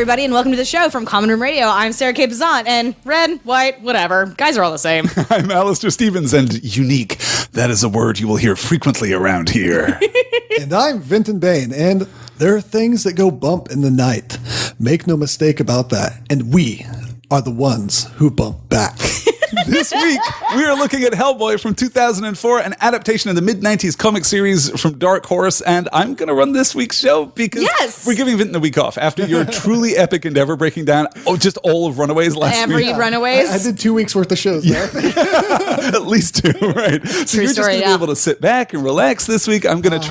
everybody, and welcome to the show from Common Room Radio. I'm Sarah K. Bazant, and red, white, whatever. Guys are all the same. I'm Alistair Stevens, and unique. That is a word you will hear frequently around here. And I'm Vinton Bain, and there are things that go bump in the night. Make no mistake about that. And we are the ones who bump back. This week, we are looking at Hellboy from 2004, an adaptation of the mid-90s comic series from Dark Horse, and I'm going to run this week's show because we're giving Vinton a week off after your truly epic endeavor breaking down just all of Runaways last week. Every Runaways? I did 2 weeks worth of shows. Yeah. At least 2, right? So you're just going to be able to sit back and relax this week. I'm going to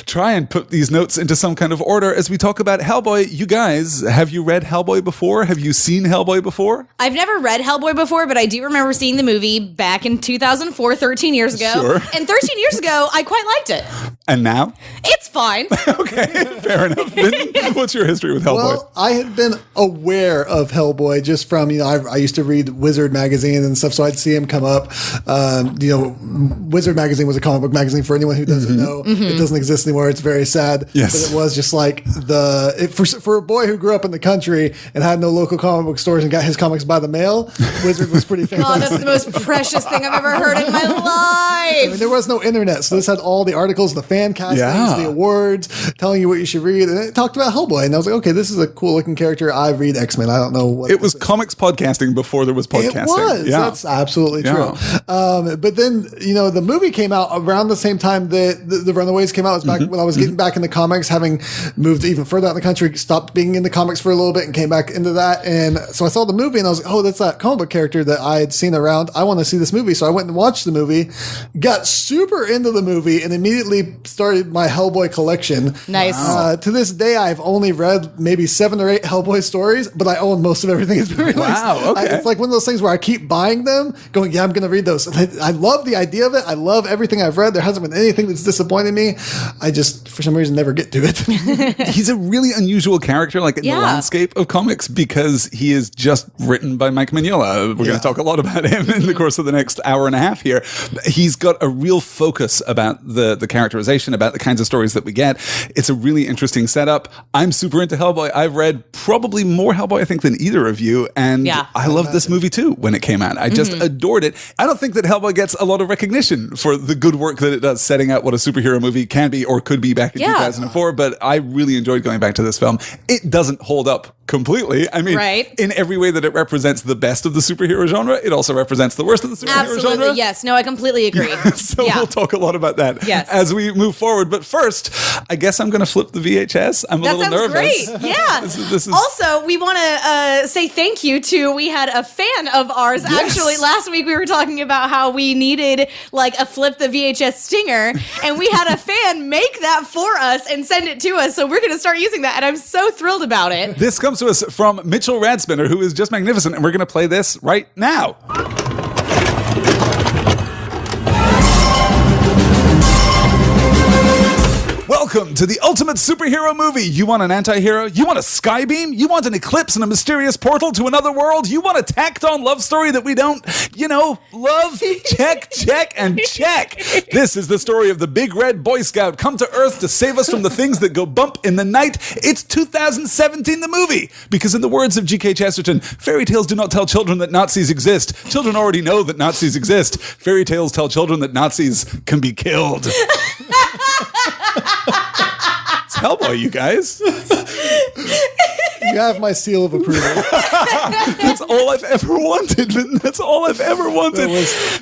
try and put these notes into some kind of order as we talk about Hellboy. You guys, have you read Hellboy before? Have you seen Hellboy before? I've never read Hellboy before, but I do remember seeing the movie back in 2004, 13 years ago. Sure. And 13 years ago, I quite liked it. And now? It's fine. Okay, fair enough. Vinton, what's your history with Hellboy? Well, I had been aware of Hellboy just from, I used to read Wizard magazine and stuff, so I'd see him come up. Wizard magazine was a comic book magazine for anyone who doesn't know. It doesn't exist anymore. It's very sad. Yes. But it was just like for a boy who grew up in the country and had no local comic book stores and got his comics by the mail, Wizard was pretty fantastic. God, that's the most precious thing I've ever heard in my life. I mean, there was no internet, so this had all the articles, the fan castings, the awards, telling you what you should read, and it talked about Hellboy, and I was like, okay, this is a cool looking character. I read X-Men. I don't know what it was. Comics podcasting before there was podcasting. It was. Yeah. That's absolutely true. But then, the movie came out around the same time that the Runaways came out. It was back when I was getting back into comics, having moved even further out in the country, stopped being into comics for a little bit and came back into that. And so I saw the movie and I was like, oh, that's that comic book character that I had seen around. I want to see this movie. So I went and watched the movie, got super into the movie, and immediately started my Hellboy collection. Nice. To this day, I've only read maybe 7 or 8 Hellboy stories, but I own most of everything that's been released. Wow, okay. It's like one of those things where I keep buying them, going, yeah, I'm going to read those. I love the idea of it. I love everything I've read. There hasn't been anything that's disappointed me. I just, for some reason, never get to it. He's a really unusual character, in the landscape of comics, because he is just written by Mike Mignola. We're going to talk a lot about him in the course of the next hour and a half here. He's got a real focus about the characterization, about the kinds of stories that we get. It's a really interesting setup. I'm super into Hellboy. I've read probably more Hellboy, I think, than either of you, and I loved this movie too when it came out. I just adored it. I don't think that Hellboy gets a lot of recognition for the good work that it does, setting out what a superhero movie can be or could be back in 2004, but I really enjoyed going back to this film. It doesn't hold up completely. I mean, in every way that it represents the best of the superhero genre, it also represents the worst of the superhero genre. Absolutely, yes. No, I completely agree. So we'll talk a lot about that as we move forward. But first, I guess I'm going to flip the VHS. I'm a little nervous. That sounds great. Yeah. this is also, we want to say thank you to, we had a fan of ours. Actually, last week we were talking about how we needed a flip the VHS stinger, and we had a fan make that for us and send it to us. So we're going to start using that, and I'm so thrilled about it. This comes to us from Mitchell Radspinner, who is just magnificent, and we're going to play this right now. Welcome to the ultimate superhero movie. You want an anti-hero? You want a skybeam? You want an eclipse and a mysterious portal to another world? You want a tacked-on love story that we don't, love? Check, check, and check. This is the story of the Big Red Boy Scout come to Earth to save us from the things that go bump in the night. It's 2017, the movie. Because in the words of G.K. Chesterton, fairy tales do not tell children that Nazis exist. Children already know that Nazis exist. Fairy tales tell children that Nazis can be killed. It's Hellboy, you guys. You have my seal of approval. That's all I've ever wanted. That's all I've ever wanted.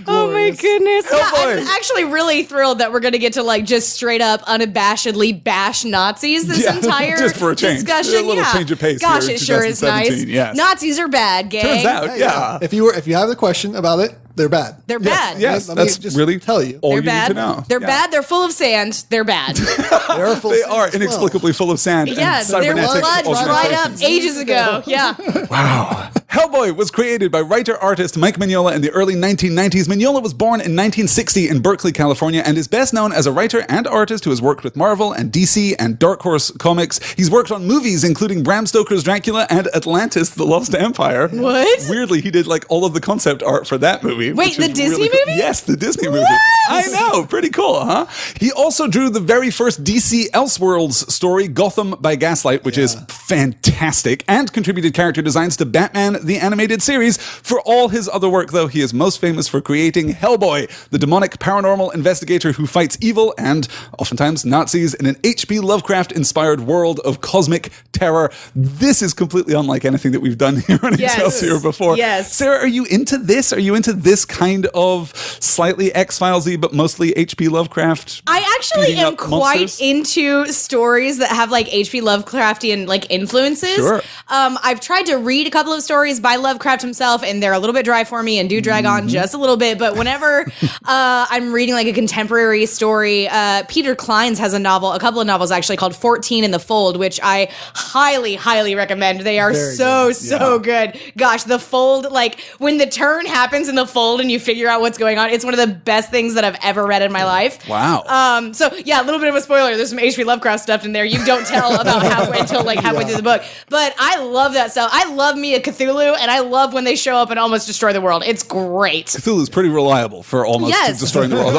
Oh my goodness. Hellboy. I'm actually really thrilled that we're going to get to just straight up unabashedly bash Nazis this entire just for a change. Discussion. A little change of pace. Gosh, here it sure is nice. Yes. Nazis are bad, gang. Turns out, yeah. If you have a question about it, they're bad. They're bad. Yes, Let me that's just really tell you. all They're you bad. need to know. They're bad. They're full of sand. They're bad. They are inexplicably full of sand. Yeah, and their cybernetic blood dried up augmentations. ages ago. Yeah. Wow. Hellboy was created by writer-artist Mike Mignola in the early 1990s. Mignola was born in 1960 in Berkeley, California, and is best known as a writer and artist who has worked with Marvel and DC and Dark Horse Comics. He's worked on movies including Bram Stoker's Dracula and Atlantis, The Lost Empire. What? Weirdly, he did all of the concept art for that movie. Wait, the Disney movie? Yes, the Disney movie. What? I know. Pretty cool, huh? He also drew the very first DC Elseworlds story, Gotham by Gaslight, which is fantastic. fantastic and contributed character designs to Batman the Animated Series. For all his other work, though, he is most famous for creating Hellboy, the demonic paranormal investigator who fights evil and oftentimes Nazis in an H.P. Lovecraft-inspired world of cosmic terror. This is completely unlike anything that we've done here on Excelsior before. Yes. Sarah, are you into this? Are you into this kind of slightly X-Files-y but mostly H.P. Lovecraft? I actually am quite monsters? into stories that have like H.P. Lovecraftian like influences. Sure. I've tried to read a couple of stories by Lovecraft himself, and they're a little bit dry for me and do drag on just a little bit. But whenever I'm reading like a contemporary story, Peter Klein's has a couple of novels actually called 14 in the Fold, which I highly, highly recommend. They are so good. Gosh, the Fold, like when the turn happens in the Fold and you figure out what's going on, it's one of the best things that I've ever read in my life. Wow. So yeah, a little bit of a spoiler. There's some H.P. Lovecraft stuff in there. You don't tell about halfway through the book. But I love that stuff. I love me a Cthulhu, and I love when they show up and almost destroy the world. It's great. Cthulhu's pretty reliable for almost destroying the world.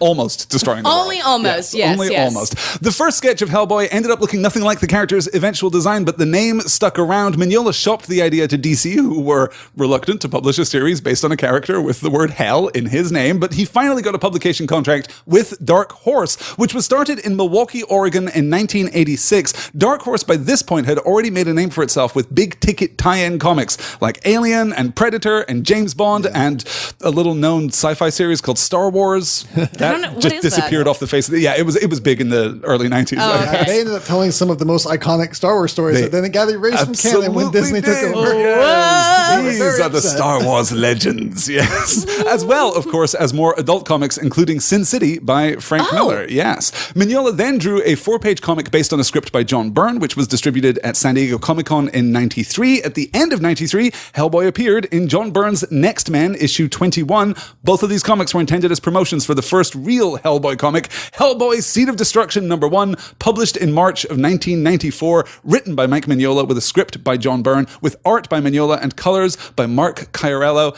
Almost destroying the world. Only almost, yes. Almost. The first sketch of Hellboy ended up looking nothing like the character's eventual design, but the name stuck around. Mignola shopped the idea to DC, who were reluctant to publish a series based on a character with the word hell in his name, but he finally got a publication contract with Dark Horse, which was started in Milwaukee, Oregon in 1986. Dark Horse by this point had already made a name for itself with big ticket tie-in comics like Alien and Predator and James Bond and a little known sci-fi series called Star Wars. That just disappeared off the face of the... Yeah, it was big in the early 90s. Yeah, they ended up telling some of the most iconic Star Wars stories that then it got erased from canon when Disney took over. These are the Star Wars legends, yes. As well, of course, as more adult comics, including Sin City by Frank Miller, yes. Mignola then drew a 4-page comic based on a script by John Byrne, which was distributed at San Diego Comic-Con in 93. At the end of 93, Hellboy appeared in John Byrne's Next Men, issue 21. Both of these comics were intended as promotions for the first real Hellboy comic, Hellboy Seed of Destruction #1, published in March of 1994, written by Mike Mignola with a script by John Byrne, with art by Mignola and colors by Mark Chiarello.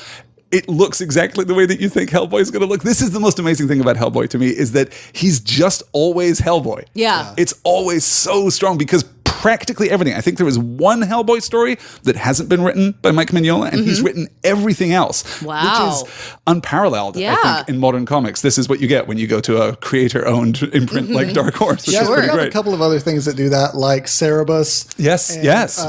It looks exactly the way that you think Hellboy is going to look. This is the most amazing thing about Hellboy to me, is that he's just always Hellboy. Yeah. It's always so strong because practically everything. I think there is one Hellboy story that hasn't been written by Mike Mignola, and he's written everything else, wow, which is unparalleled, I think, in modern comics. This is what you get when you go to a creator-owned imprint like Dark Horse, which is pretty great. A couple of other things that do that, like Cerebus.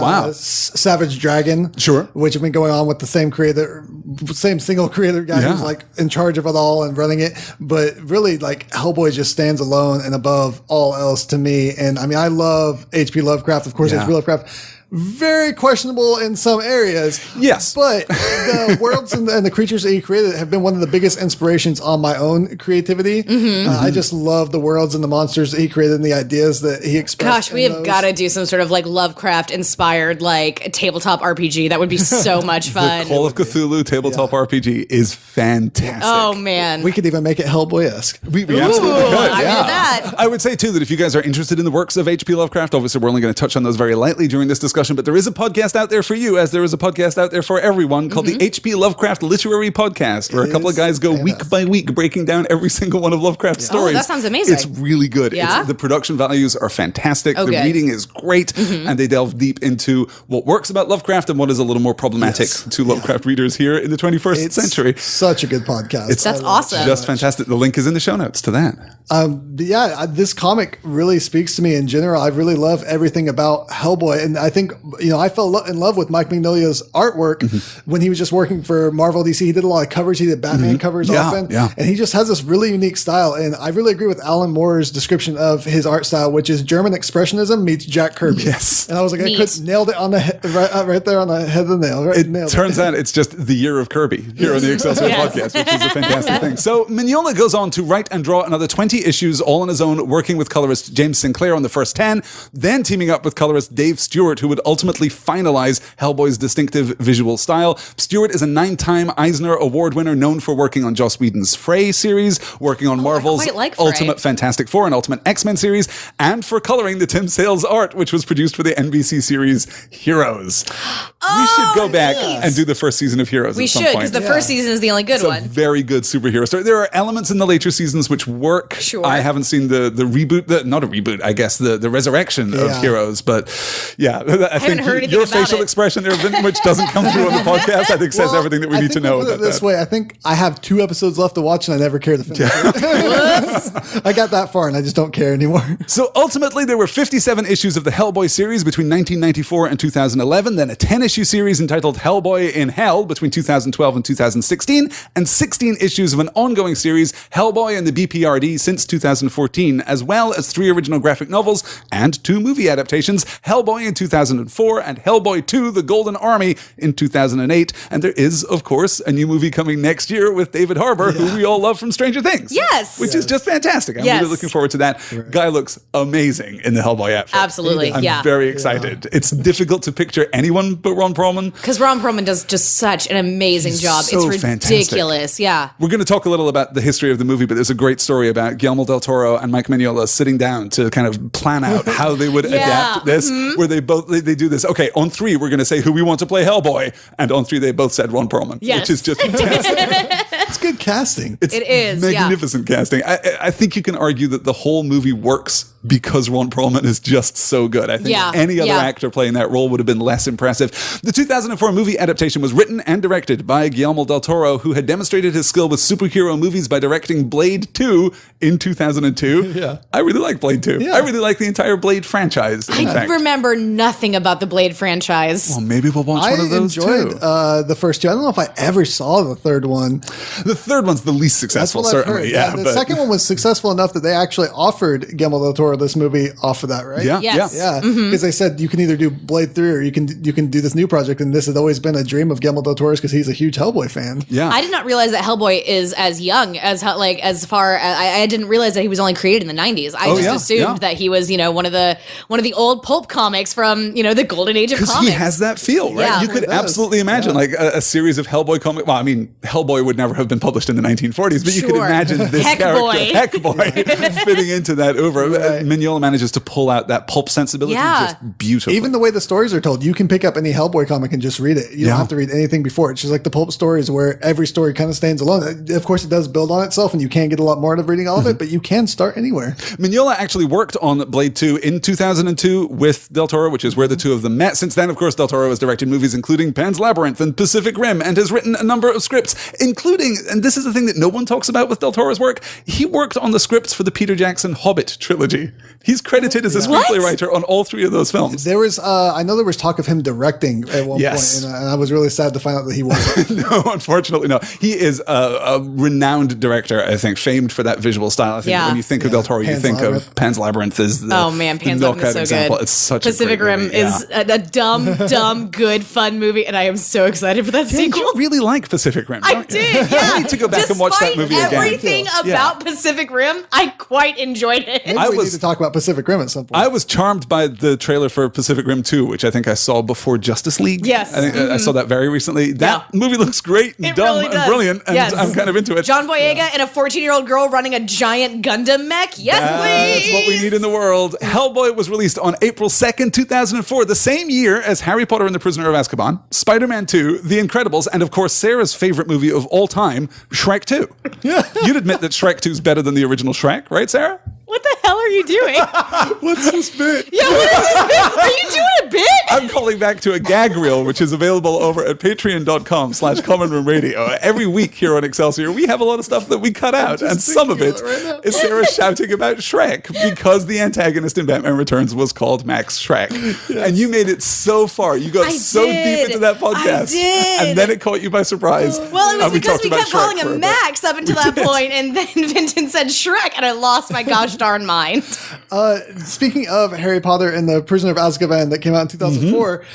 Wow. Savage Dragon. Sure. Which have been going on with the same creator, same single creator guy who's like in charge of it all and running it. But really, like, Hellboy just stands alone and above all else to me. And I mean, I love H.P. Lovecraft, of course, H.P. Lovecraft. Very questionable in some areas. Yes. But the worlds and the creatures that he created have been one of the biggest inspirations on my own creativity. I just love the worlds and the monsters that he created and the ideas that he expressed. Gosh, we have got to do some sort of like Lovecraft inspired like tabletop RPG. That would be so much fun. The Call of Cthulhu tabletop RPG is fantastic. Oh, man. We could even make it Hellboy-esque. We absolutely could. I'm into that. I would say, too, that if you guys are interested in the works of H.P. Lovecraft, obviously we're only going to touch on those very lightly during this discussion, but there is a podcast out there for you, as there is a podcast out there for everyone called the H.P. Lovecraft Literary Podcast, where a couple of guys go week by week breaking down every single one of Lovecraft's stories. Oh, that sounds amazing. It's really good. Yeah? The production values are fantastic. The good. reading is great, and they delve deep into what works about Lovecraft and what is a little more problematic to Lovecraft readers here in the 21st century. Such a good podcast. That's awesome. Just fantastic. The link is in the show notes to that. This comic really speaks to me in general. I really love everything about Hellboy. And I think, I fell in love with Mike Mignola's artwork when he was just working for Marvel DC. He did a lot of covers. He did Batman covers often. Yeah. And he just has this really unique style. And I really agree with Alan Moore's description of his art style, which is German Expressionism meets Jack Kirby. Yes. And I was like, nailed it on the head, right there on the head of the nail. It turns out it's just the year of Kirby here on the Excelsior podcast, which is a fantastic thing. So Mignola goes on to write and draw another 20 issues all on his own, working with colorist James Sinclair on the first 10, then teaming up with colorist Dave Stewart, who would ultimately finalize Hellboy's distinctive visual style. Stewart is a 9-time Eisner Award winner, known for working on Joss Whedon's Frey series, working on Marvel's Ultimate Fantastic Four and Ultimate X-Men series, and for coloring the Tim Sales art, which was produced for the NBC series Heroes. We should go back and do the first season of Heroes at some point. We should, because the first season is the only good one. It's a very good superhero story. There are elements in the later seasons which work sure. I haven't seen the reboot, not a reboot, I guess, the resurrection of Heroes. But yeah, I think your facial expression there, Vin, which doesn't come through on the podcast, I think says everything that we need to know about this way. I think I have 2 episodes left to watch and I never care to finish it. I got that far and I just don't care anymore. So ultimately, there were 57 issues of the Hellboy series between 1994 and 2011, then a 10-issue series entitled Hellboy in Hell between 2012 and 2016, and 16 issues of an ongoing series, Hellboy and the BPRD, since 2014, as well as 3 original graphic novels and 2 movie adaptations, Hellboy in 2004 and Hellboy 2, The Golden Army in 2008. And there is, of course, a new movie coming next year with David Harbour, who we all love from Stranger Things. Yes. Which is just fantastic. I'm really looking forward to that. Right. Guy looks amazing in the Hellboy outfit. Absolutely. I'm very excited. Yeah. It's difficult to picture anyone but Ron Perlman. Because Ron Perlman does just such an amazing job. So it's ridiculous. Fantastic. Yeah. We're going to talk a little about the history of the movie, but there's a great story about Guillermo del Toro and Mike Mignola sitting down to kind of plan out how they would adapt this, where they do this. Okay, on 3, we're going to say who we want to play Hellboy. And on 3, they both said Ron Perlman, which is just fantastic. It's good casting. It is magnificent casting. I think you can argue that the whole movie works because Ron Perlman is just so good. I think any other actor playing that role would have been less impressive. The 2004 movie adaptation was written and directed by Guillermo del Toro, who had demonstrated his skill with superhero movies by directing Blade 2 in 2002. Yeah. I really like Blade 2. Yeah. I really like the entire Blade franchise. I remember nothing about the Blade franchise. Well, maybe we'll watch one of those too. I enjoyed the first two. I don't know if I ever saw the third one. The third one's the least successful, certainly. Yeah, the second one was successful enough that they actually offered Guillermo del Toro this movie off of that, right? Yeah, yes. Yeah, because they said you can either do Blade 3 or you can do this new project, and this has always been a dream of Guillermo del Toro's because he's a huge Hellboy fan. Yeah, I did not realize that Hellboy is as young as I didn't realize that he was only created in the 90s. I just assumed that he was one of the old pulp comics from the golden age of comics. Because he has that feel, right? Yeah. You could absolutely imagine like a series of Hellboy comics. Well, I mean, Hellboy would never have been published in the 1940s, but you could imagine this character, Heckboy, fitting into that over. Right. Mignola manages to pull out that pulp sensibility just beautifully. Even the way the stories are told, you can pick up any Hellboy comic and just read it. You don't have to read anything before. It's just like the pulp stories where every story kind of stands alone. Of course, it does build on itself, and you can get a lot more out of reading all of it, but you can start anywhere. Mignola actually worked on Blade 2 in 2002 with Del Toro, which is where the two of them met. Since then, of course, Del Toro has directed movies including Pan's Labyrinth and Pacific Rim, and has written a number of scripts, including, and this is the thing that no one talks about with Del Toro's work, he worked on the scripts for the Peter Jackson Hobbit trilogy. He's credited as a screenplay writer on all 3 of those films. There was, I know there was talk of him directing at one point, and I was really sad to find out that he wasn't. No, unfortunately, no. He is a renowned director, I think, famed for that visual style. I think when you think of Del Toro, you think of Pan's Labyrinth as the Pan's Labyrinth is so example. good. It's such Pacific a great Rim movie. is a dumb, good, fun movie, and I am so excited for that sequel. You really like Pacific Rim, I did, yeah. I need to go back and watch that movie again. Everything about Pacific Rim, I quite enjoyed it. We need to talk about Pacific Rim at some point. I was charmed by the trailer for Pacific Rim 2, which I think I saw before Justice League. Yes. I think I saw that very recently. That movie looks great and dumb and brilliant, and I'm kind of into it. John Boyega and a 14-year-old girl running a giant Gundam mech. Yes, please. That's what we need in the world. Hellboy was released on April 2nd, 2004, the same year as Harry Potter and the Prisoner of Azkaban, Spider-Man 2, The Incredibles, and of course Sarah's favorite movie of all time, Shrek 2. You'd admit that Shrek 2 is better than the original Shrek, right, Sarah? What the hell are you doing? What's this bit? Yeah, what is this bit? Are you doing a bit? I'm calling back to a gag reel, which is available over at patreon.com/Common Room Radio. Every week here on Excelsior, we have a lot of stuff that we cut out, and some of it is Sarah shouting about Shrek, because the antagonist in Batman Returns was called Max Shrek. Yes. And you made it so far. You got deep into that podcast. And then it caught you by surprise. Well, it was because we kept calling him Max up until that point, and then Vincent said Shrek, and I lost my gosh darn mind. Speaking of Harry Potter and the Prisoner of Azkaban that came out in 2004,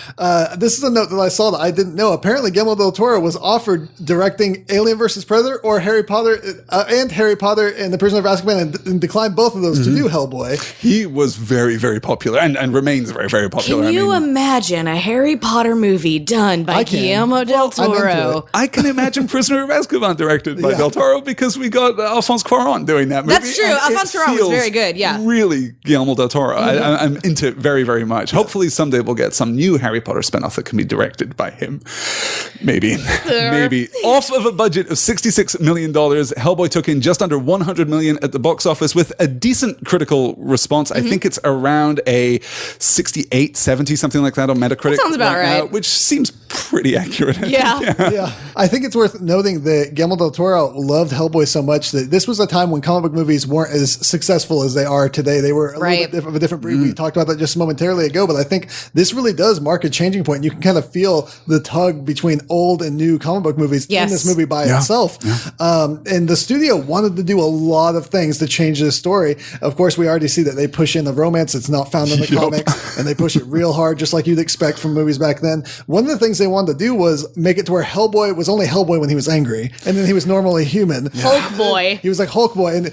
this is a note that I saw that I didn't know. Apparently, Guillermo del Toro was offered directing Alien vs. Predator or Harry Potter and the Prisoner of Azkaban, and declined both of those to do Hellboy. He was very, very popular and remains very, very popular. Can you imagine a Harry Potter movie done by Guillermo del Toro? I can imagine Prisoner of Azkaban directed by del Toro, because we got Alphonse Cuarón doing that movie. That's true. Alphonse Cuarón was very good, yeah. Really Guillermo del Toro. I'm into it very, very much. Hopefully someday we'll get some new Harry Potter spinoff that can be directed by him. Maybe. Maybe. Off of a budget of $66 million, Hellboy took in just under $100 million at the box office with a decent critical response. I think it's around a 68, 70, something like that on Metacritic. That sounds about right. Now, which seems pretty accurate. Yeah. I think it's worth noting that Guillermo del Toro loved Hellboy so much that this was a time when comic book movies weren't as successful as they are today. They were a little bit of a different breed. We talked about that just momentarily ago, but I think this really does mark a changing point. You can kind of feel the tug between old and new comic book movies in this movie by itself. And the studio wanted to do a lot of things to change this story. Of course, we already see that they push in the romance that's not found in the comics, and they push it real hard, just like you'd expect from movies back then. One of the things they wanted to do was make it to where Hellboy was only Hellboy when he was angry, and then he was normally human. Hulk boy. He was like Hulk boy. And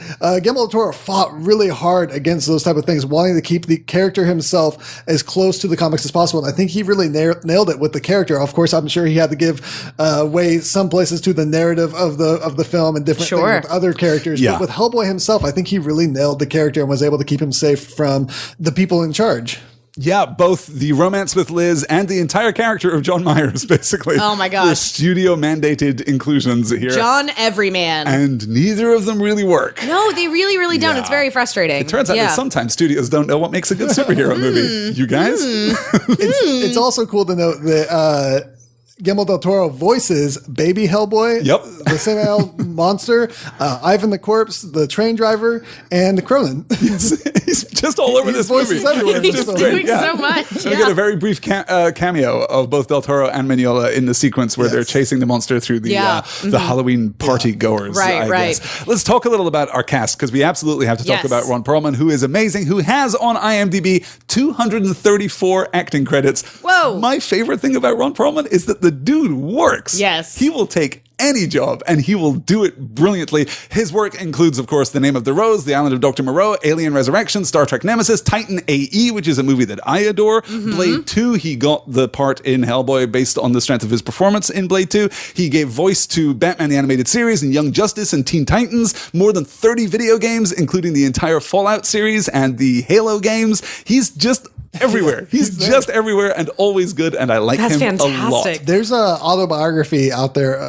Guillermo del Toro fought really hard against those type of things, wanting to keep the character himself as close to the comics as possible. And I think he really nailed it with the character. Of course, I'm sure he had to give way some places to the narrative of the film and different things with other characters. But with Hellboy himself, I think he really nailed the character and was able to keep him safe from the people in charge. Yeah, both the romance with Liz and the entire character of John Myers, basically. Oh my gosh. The studio mandated inclusions here. John Everyman. And neither of them really work. No, they really, really don't. It's very frustrating. It turns out that sometimes studios don't know what makes a good superhero movie. You guys? It's also cool to note that Guillermo del Toro voices Baby Hellboy, the Samuel Monster, Ivan the Corpse, the train driver, and Cronin. He's just all over this movie. Everywhere. He's doing so much. We get a very brief cameo of both Del Toro and Mignola in the sequence where they're chasing the monster through the Halloween party goers. I guess. Let's talk a little about our cast, because we absolutely have to talk about Ron Perlman, who is amazing, who has on IMDb 234 acting credits. Whoa. My favorite thing about Ron Perlman is that the dude works. Yes. He will take any job, and he will do it brilliantly. His work includes, of course, The Name of the Rose, The Island of Dr. Moreau, Alien Resurrection, Star Trek Nemesis, Titan AE, which is a movie that I adore, Blade 2. He got the part in Hellboy based on the strength of his performance in Blade 2. He gave voice to Batman the Animated Series and Young Justice and Teen Titans, more than 30 video games, including the entire Fallout series and the Halo games. He's just everywhere. He's just everywhere and always good, and I like him a lot. There's an autobiography out there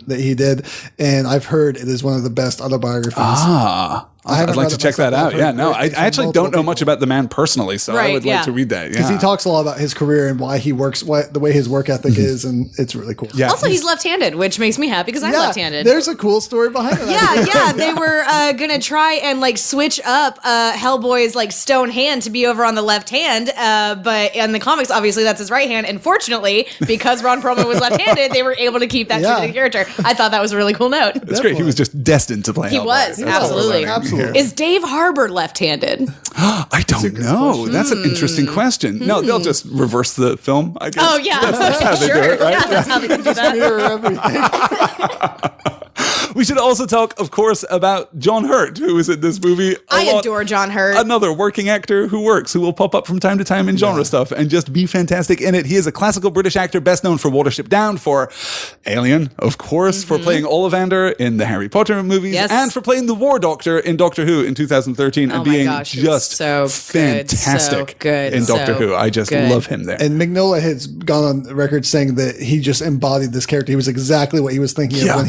that he did, and I've heard it is one of the best autobiographies. I'd like to check that out. Yeah, no, I actually don't know much about the man personally, so I would like to read that. Because he talks a lot about his career and why he works, the way his work ethic is, and it's really cool. Yeah. Also, he's left-handed, which makes me happy because I'm left-handed. There's a cool story behind that. They were gonna try and like switch up Hellboy's like stone hand to be over on the left hand, but in the comics, obviously that's his right hand. And fortunately, because Ron Perlman was left-handed, they were able to keep that true to the character. I thought that was a really cool note. That's great. He was just destined to play Hellboy. He was, absolutely. Is Dave Harbour left-handed? I don't know. That's an interesting question. No, they'll just reverse the film, I guess. Oh, yeah. That's how they do it, right? Yeah, that's how they can do that. We should also talk, of course, about John Hurt, who is in this movie. I adore John Hurt. Another working actor who works, who will pop up from time to time in genre stuff and just be fantastic in it. He is a classical British actor, best known for Watership Down, for Alien, of course, for playing Ollivander in the Harry Potter movies, and for playing the War Doctor in Doctor Who in 2013 and being just so fantastic in Doctor Who. I just love him there. And Mignola has gone on record saying that he just embodied this character. He was exactly what he was thinking of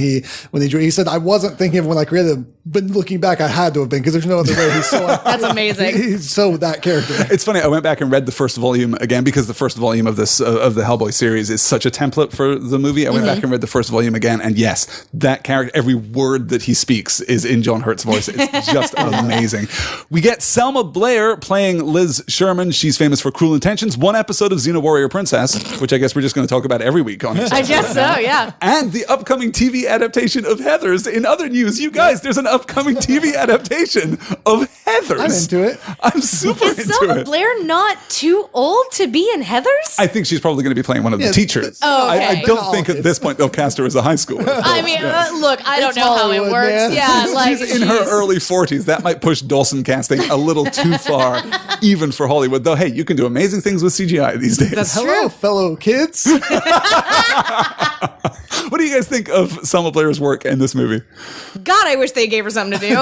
when he drew. He said, I wasn't thinking of when I created him, but looking back, I had to have been, because there's no other way. He's so that's amazing. He's so that character. It's funny. I went back and read the first volume again, because the first volume of this of the Hellboy series is such a template for the movie. I went back and read the first volume again, and yes, that character, every word that he speaks is in John Hurt's voice. It's just amazing. We get Selma Blair playing Liz Sherman. She's famous for Cruel Intentions, one episode of Xena Warrior Princess, which I guess we're just going to talk about every week on it. I guess so, yeah. And the upcoming TV adaptation of Heathers. In other news, you guys, there's an upcoming TV adaptation of Heathers. I'm into it. I'm super into it. Is Selma Blair not too old to be in Heathers? I think she's probably going to be playing one of the teachers. Oh, okay. I don't think at this point they'll cast her as a high schooler. I mean, look, I don't know how it works. Man. Yeah, like she's in her early 40s. That might push Dawson casting a little too far, even for Hollywood. Though, hey, you can do amazing things with CGI these days. That's Hello, true. fellow kids. What do you guys think of Selma Blair's work in this movie? God, I wish they gave her something to do.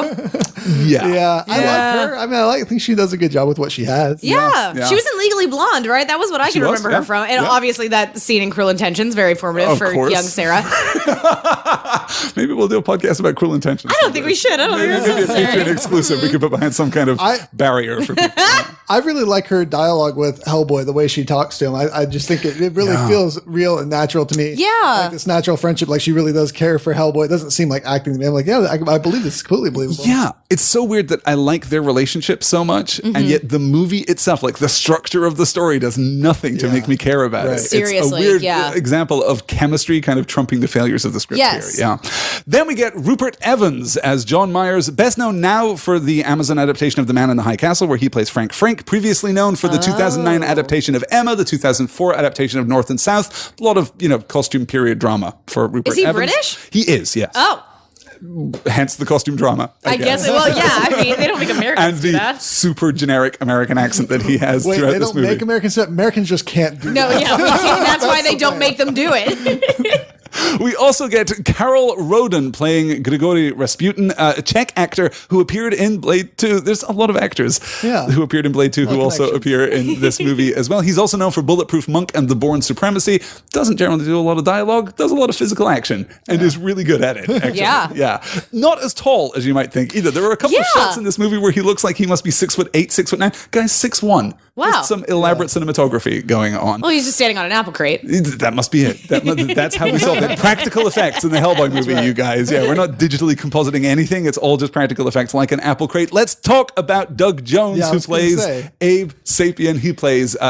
Yeah, I like her. I mean, I think she does a good job with what she has. Yeah. She was in Legally Blonde, right? That was what I can remember her from. And obviously that scene in Cruel Intentions, very formative for young Sarah. Maybe we'll do a podcast about Cruel Intentions. I don't think we should. I don't think maybe a Patreon exclusive we could put behind some kind of barrier for people. I really like her dialogue with Hellboy, the way she talks to him. I just think it really feels real and natural to me. Yeah. Like this natural friendship, like she really does care for Hellboy. It doesn't seem like acting to me. I'm like, I believe this is completely believable. Yeah. It's so weird that I like their relationship so much, and yet the movie itself, like the structure of the story, does nothing to make me care about it. Seriously, it's a weird example of chemistry kind of trumping the failures of the script here. Yeah. Then we get Rupert Evans as John Myers, best known now for the Amazon adaptation of The Man in the High Castle, where he plays Frank Frink, previously known for the 2009 adaptation of Emma, the 2004 adaptation of North and South. A lot of, costume period drama for Rupert Evans. Is he British? He is, yes. Oh. Hence the costume drama. I guess. Well, yeah. I mean, they don't make Americans do that. And the super generic American accent that he has throughout this movie. They don't make Americans do it. Americans just can't do that. No, yeah. That's why they don't make them do it. We also get Carol Roden playing Grigory Rasputin, a Czech actor who appeared in Blade 2. There's a lot of actors who appeared in Blade 2 who also appear in this movie as well. He's also known for Bulletproof Monk and The Bourne Supremacy. Doesn't generally do a lot of dialogue, does a lot of physical action, and is really good at it, actually. Yeah. Not as tall as you might think either. There are a couple of shots in this movie where he looks like he must be 6'8", 6'9". Guy's 6'1". Wow. Just some elaborate cinematography going on. Well, he's just standing on an apple crate. That must be it. That's how we solve it. Practical effects in the Hellboy movie, you guys. Yeah, we're not digitally compositing anything. It's all just practical effects like an apple crate. Let's talk about Doug Jones, who plays Abe Sapien. He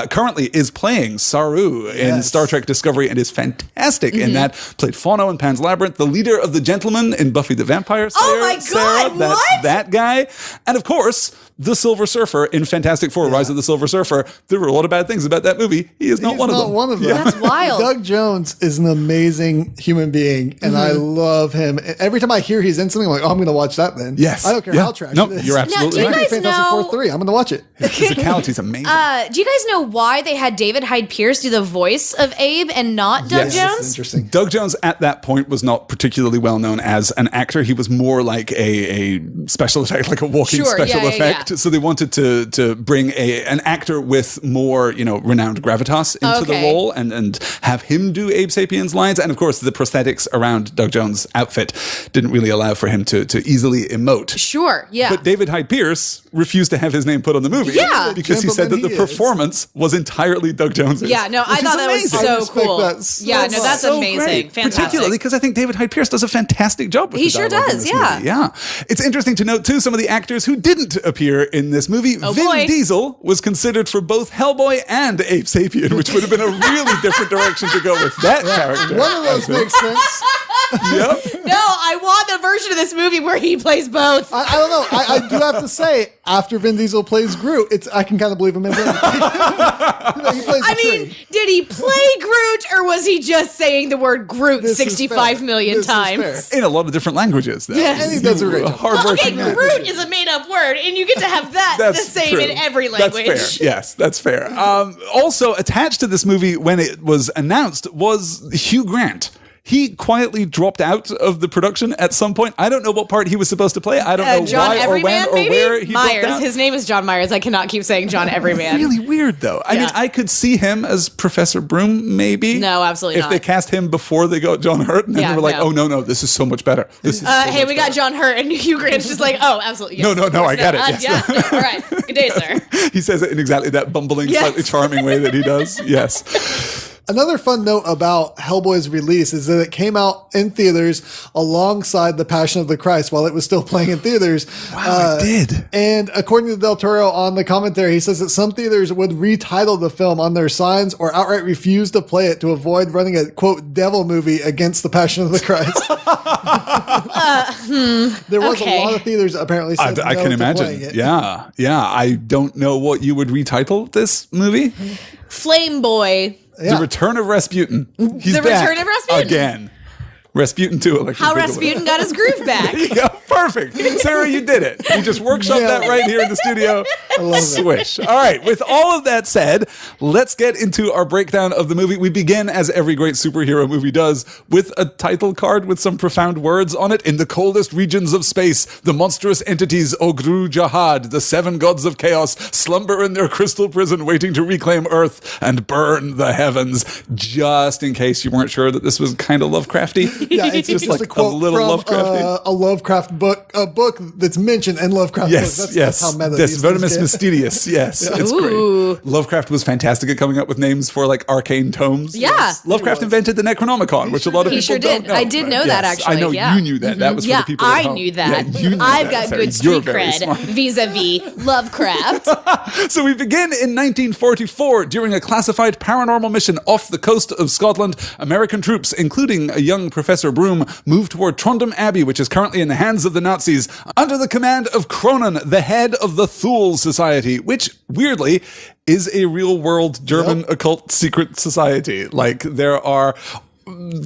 currently is playing Saru in Star Trek Discovery and is fantastic in that. Played Fauno in Pan's Labyrinth, the leader of the Gentlemen in Buffy the Vampire Slayer. Oh my God, Sarah, what? That's that guy. And of course, the Silver Surfer in Fantastic Four, Rise of the Silver Surfer. There were a lot of bad things about that movie. He's not one of them. That's wild. Doug Jones is an amazing human being, and I love him. Every time I hear he's in something, I'm like, I'm going to watch that then. Yes. I don't care how trash it is. You're absolutely Now, do you right. guys Fantastic Four 3, I'm going to watch it. His physicality is amazing. Do you guys know why they had David Hyde Pierce do the voice of Abe and not Doug Jones? That's interesting. Doug Jones at that point was not particularly well known as an actor. He was more like a special effect, like a walking special effect. So they wanted to bring an actor with more, renowned gravitas into the role and have him do Abe Sapien's lines. And of course, the prosthetics around Doug Jones' outfit didn't really allow for him to easily emote. Sure, yeah. But David Hyde Pierce refused to have his name put on the movie because he said that the performance was entirely Doug Jones's. Yeah, no, I thought that was so cool. That's so amazing. Great. Fantastic. Particularly because I think David Hyde Pierce does a fantastic job with He the sure dialogue in does, this movie. Yeah. It's interesting to note, too, some of the actors who didn't appear in this movie. Vin Diesel was considered for both Hellboy and Abe Sapien, which would have been a really different direction to go with that character. One of those makes sense. Yep. No, I want the version of this movie where he plays both. I don't know. I do have to say, after Vin Diesel plays Groot, I can kind of believe him as well. He plays I mean, did he play Groot or was he just saying the word Groot 65 million times? In a lot of different languages, though. And he does a great job. Okay, Groot is a made-up word, and you get to have that the same in every language. That's fair. Yes, that's fair. Also, attached to this movie when it was announced was Hugh Grant. He quietly dropped out of the production at some point. I don't know what part he was supposed to play. I don't know John why Everyman, or when or maybe? where he Myers. dropped out. His name is John Myers. I cannot keep saying John Everyman. Really weird, though. I mean, I could see him as Professor Broom, maybe. No, absolutely not. If they cast him before they got John Hurt, and then they were like, oh, no, this is so much better. This is hey, we got John Hurt, and Hugh Grant's just like, oh, absolutely. Yes, no, I get it. Yes. Yes. All right. Good day, sir. He says it in exactly that bumbling, slightly charming way that he does. Yes. Another fun note about Hellboy's release is that it came out in theaters alongside The Passion of the Christ while it was still playing in theaters. Wow, it did. And according to Del Toro on the commentary, he says that some theaters would retitle the film on their signs or outright refuse to play it to avoid running a, quote, devil movie against The Passion of the Christ. There was a lot of theaters apparently said I can imagine. It. Yeah. I don't know what you would retitle this movie. Flame Boy. The Return of Rasputin. He's The back Return of Rasputin. again. Rasputin 2 Electric How Boogaloo. Rasputin got his groove back. Yeah, perfect. Sarah, you did it. You just workshopped that right here in the studio. I love it. Swish. All right, with all of that said, let's get into our breakdown of the movie. We begin, as every great superhero movie does, with a title card with some profound words on it. In the coldest regions of space, the monstrous entities Ogru Jahad, the 7 gods of chaos, slumber in their crystal prison waiting to reclaim Earth and burn the heavens. Just in case you weren't sure that this was kind of Lovecrafty. Yeah, it's just like a quote a little from Lovecrafty. a Lovecraft book, a book that's mentioned in Lovecraft Yes, books. yes. That's how meta Des these Vertimus things get. Mystidius. Yes, it's Ooh. great. Lovecraft was fantastic at coming up with names for like arcane tomes. Yeah. Lovecraft invented the Necronomicon, which a lot of He people sure don't did. know. I did know that, Yes, actually, I know yeah. you knew that. That was for Yeah, the people at I home. knew that. Yeah, you knew I've that, got Sarah. good You're street very smart. cred vis-a-vis Lovecraft. So we begin in 1944 during a classified paranormal mission off the coast of Scotland. American troops, including a young Professor Broom, move toward Trondheim Abbey, which is currently in the hands of the Nazis, under the command of Cronin, the head of the Thule Society, which, weirdly, is a real-world German occult secret society. Like, there are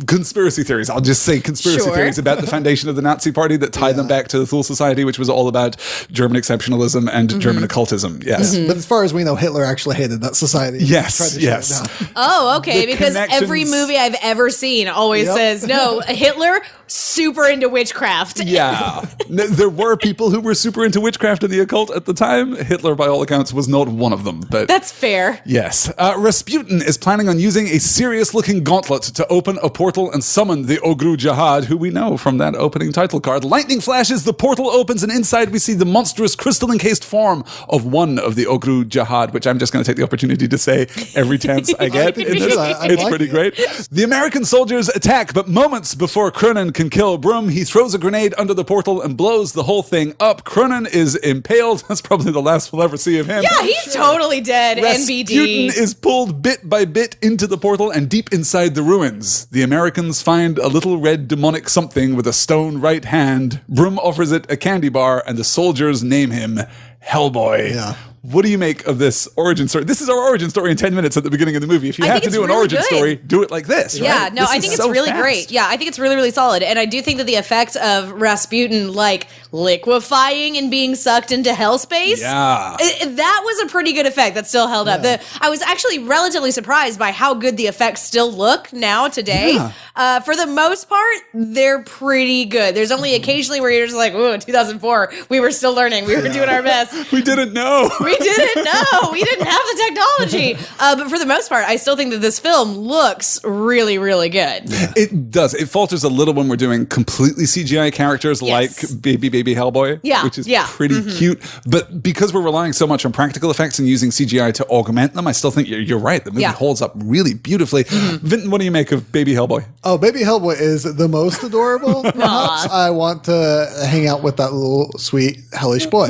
conspiracy theories. I'll just say conspiracy Sure. theories about the foundation of the Nazi Party that tie them back to the Thule Society, which was all about German exceptionalism and German occultism. Yes. But as far as we know, Hitler actually hated that society. He Yes, tried to shut yes. it down. Oh, okay. The Because every connections- movie I've ever seen always Yep. says, no, Hitler, super into witchcraft. Yeah. There were people who were super into witchcraft and the occult at the time. Hitler, by all accounts, was not one of them. But That's fair. yes. Rasputin is planning on using a serious-looking gauntlet to open a portal and summon the Ogru Jahad, who we know from that opening title card. Lightning flashes, the portal opens, and inside we see the monstrous crystal-encased form of one of the Ogru Jahad, which I'm just going to take the opportunity to say every chance I get in this. I It's like pretty it. great. The American soldiers attack, but moments before Cronin can kill Broom, he throws a grenade under the portal and blows the whole thing up. Cronin is impaled. That's probably the last we'll ever see of him. Yeah, he's totally dead. Rasputin NBD. is pulled bit by bit into the portal and deep inside the ruins. The Americans find a little red demonic something with a stone right hand. Broom offers it a candy bar, and the soldiers name him Hellboy. Yeah. What do you make of this origin story? This is our origin story in 10 minutes at the beginning of the movie. If you I have think to it's do an really origin good. story, do it like this. Yeah, right? no, This I is think it's so really fast. great. Yeah, I think it's really, really solid. And I do think that the effect of Rasputin, like, liquefying and being sucked into hell space, Yeah. that was a pretty good effect that still held up. I was actually relatively surprised by how good the effects still look now today. Yeah. For the most part, they're pretty good. There's only occasionally where you're just like, ooh, 2004, we were still learning. We were doing our best. We didn't know. We didn't know. We didn't have the technology. But for the most part, I still think that this film looks really, really good. It does. It falters a little when we're doing completely CGI characters Yes. like Baby Hellboy, Yeah, which is yeah. pretty cute. But because we're relying so much on practical effects and using CGI to augment them, I still think you're right. The movie Yeah. holds up really beautifully. Vinton, what do you make of Baby Hellboy? Oh, Baby Hellboy is the most adorable. Perhaps I want to hang out with that little sweet hellish boy.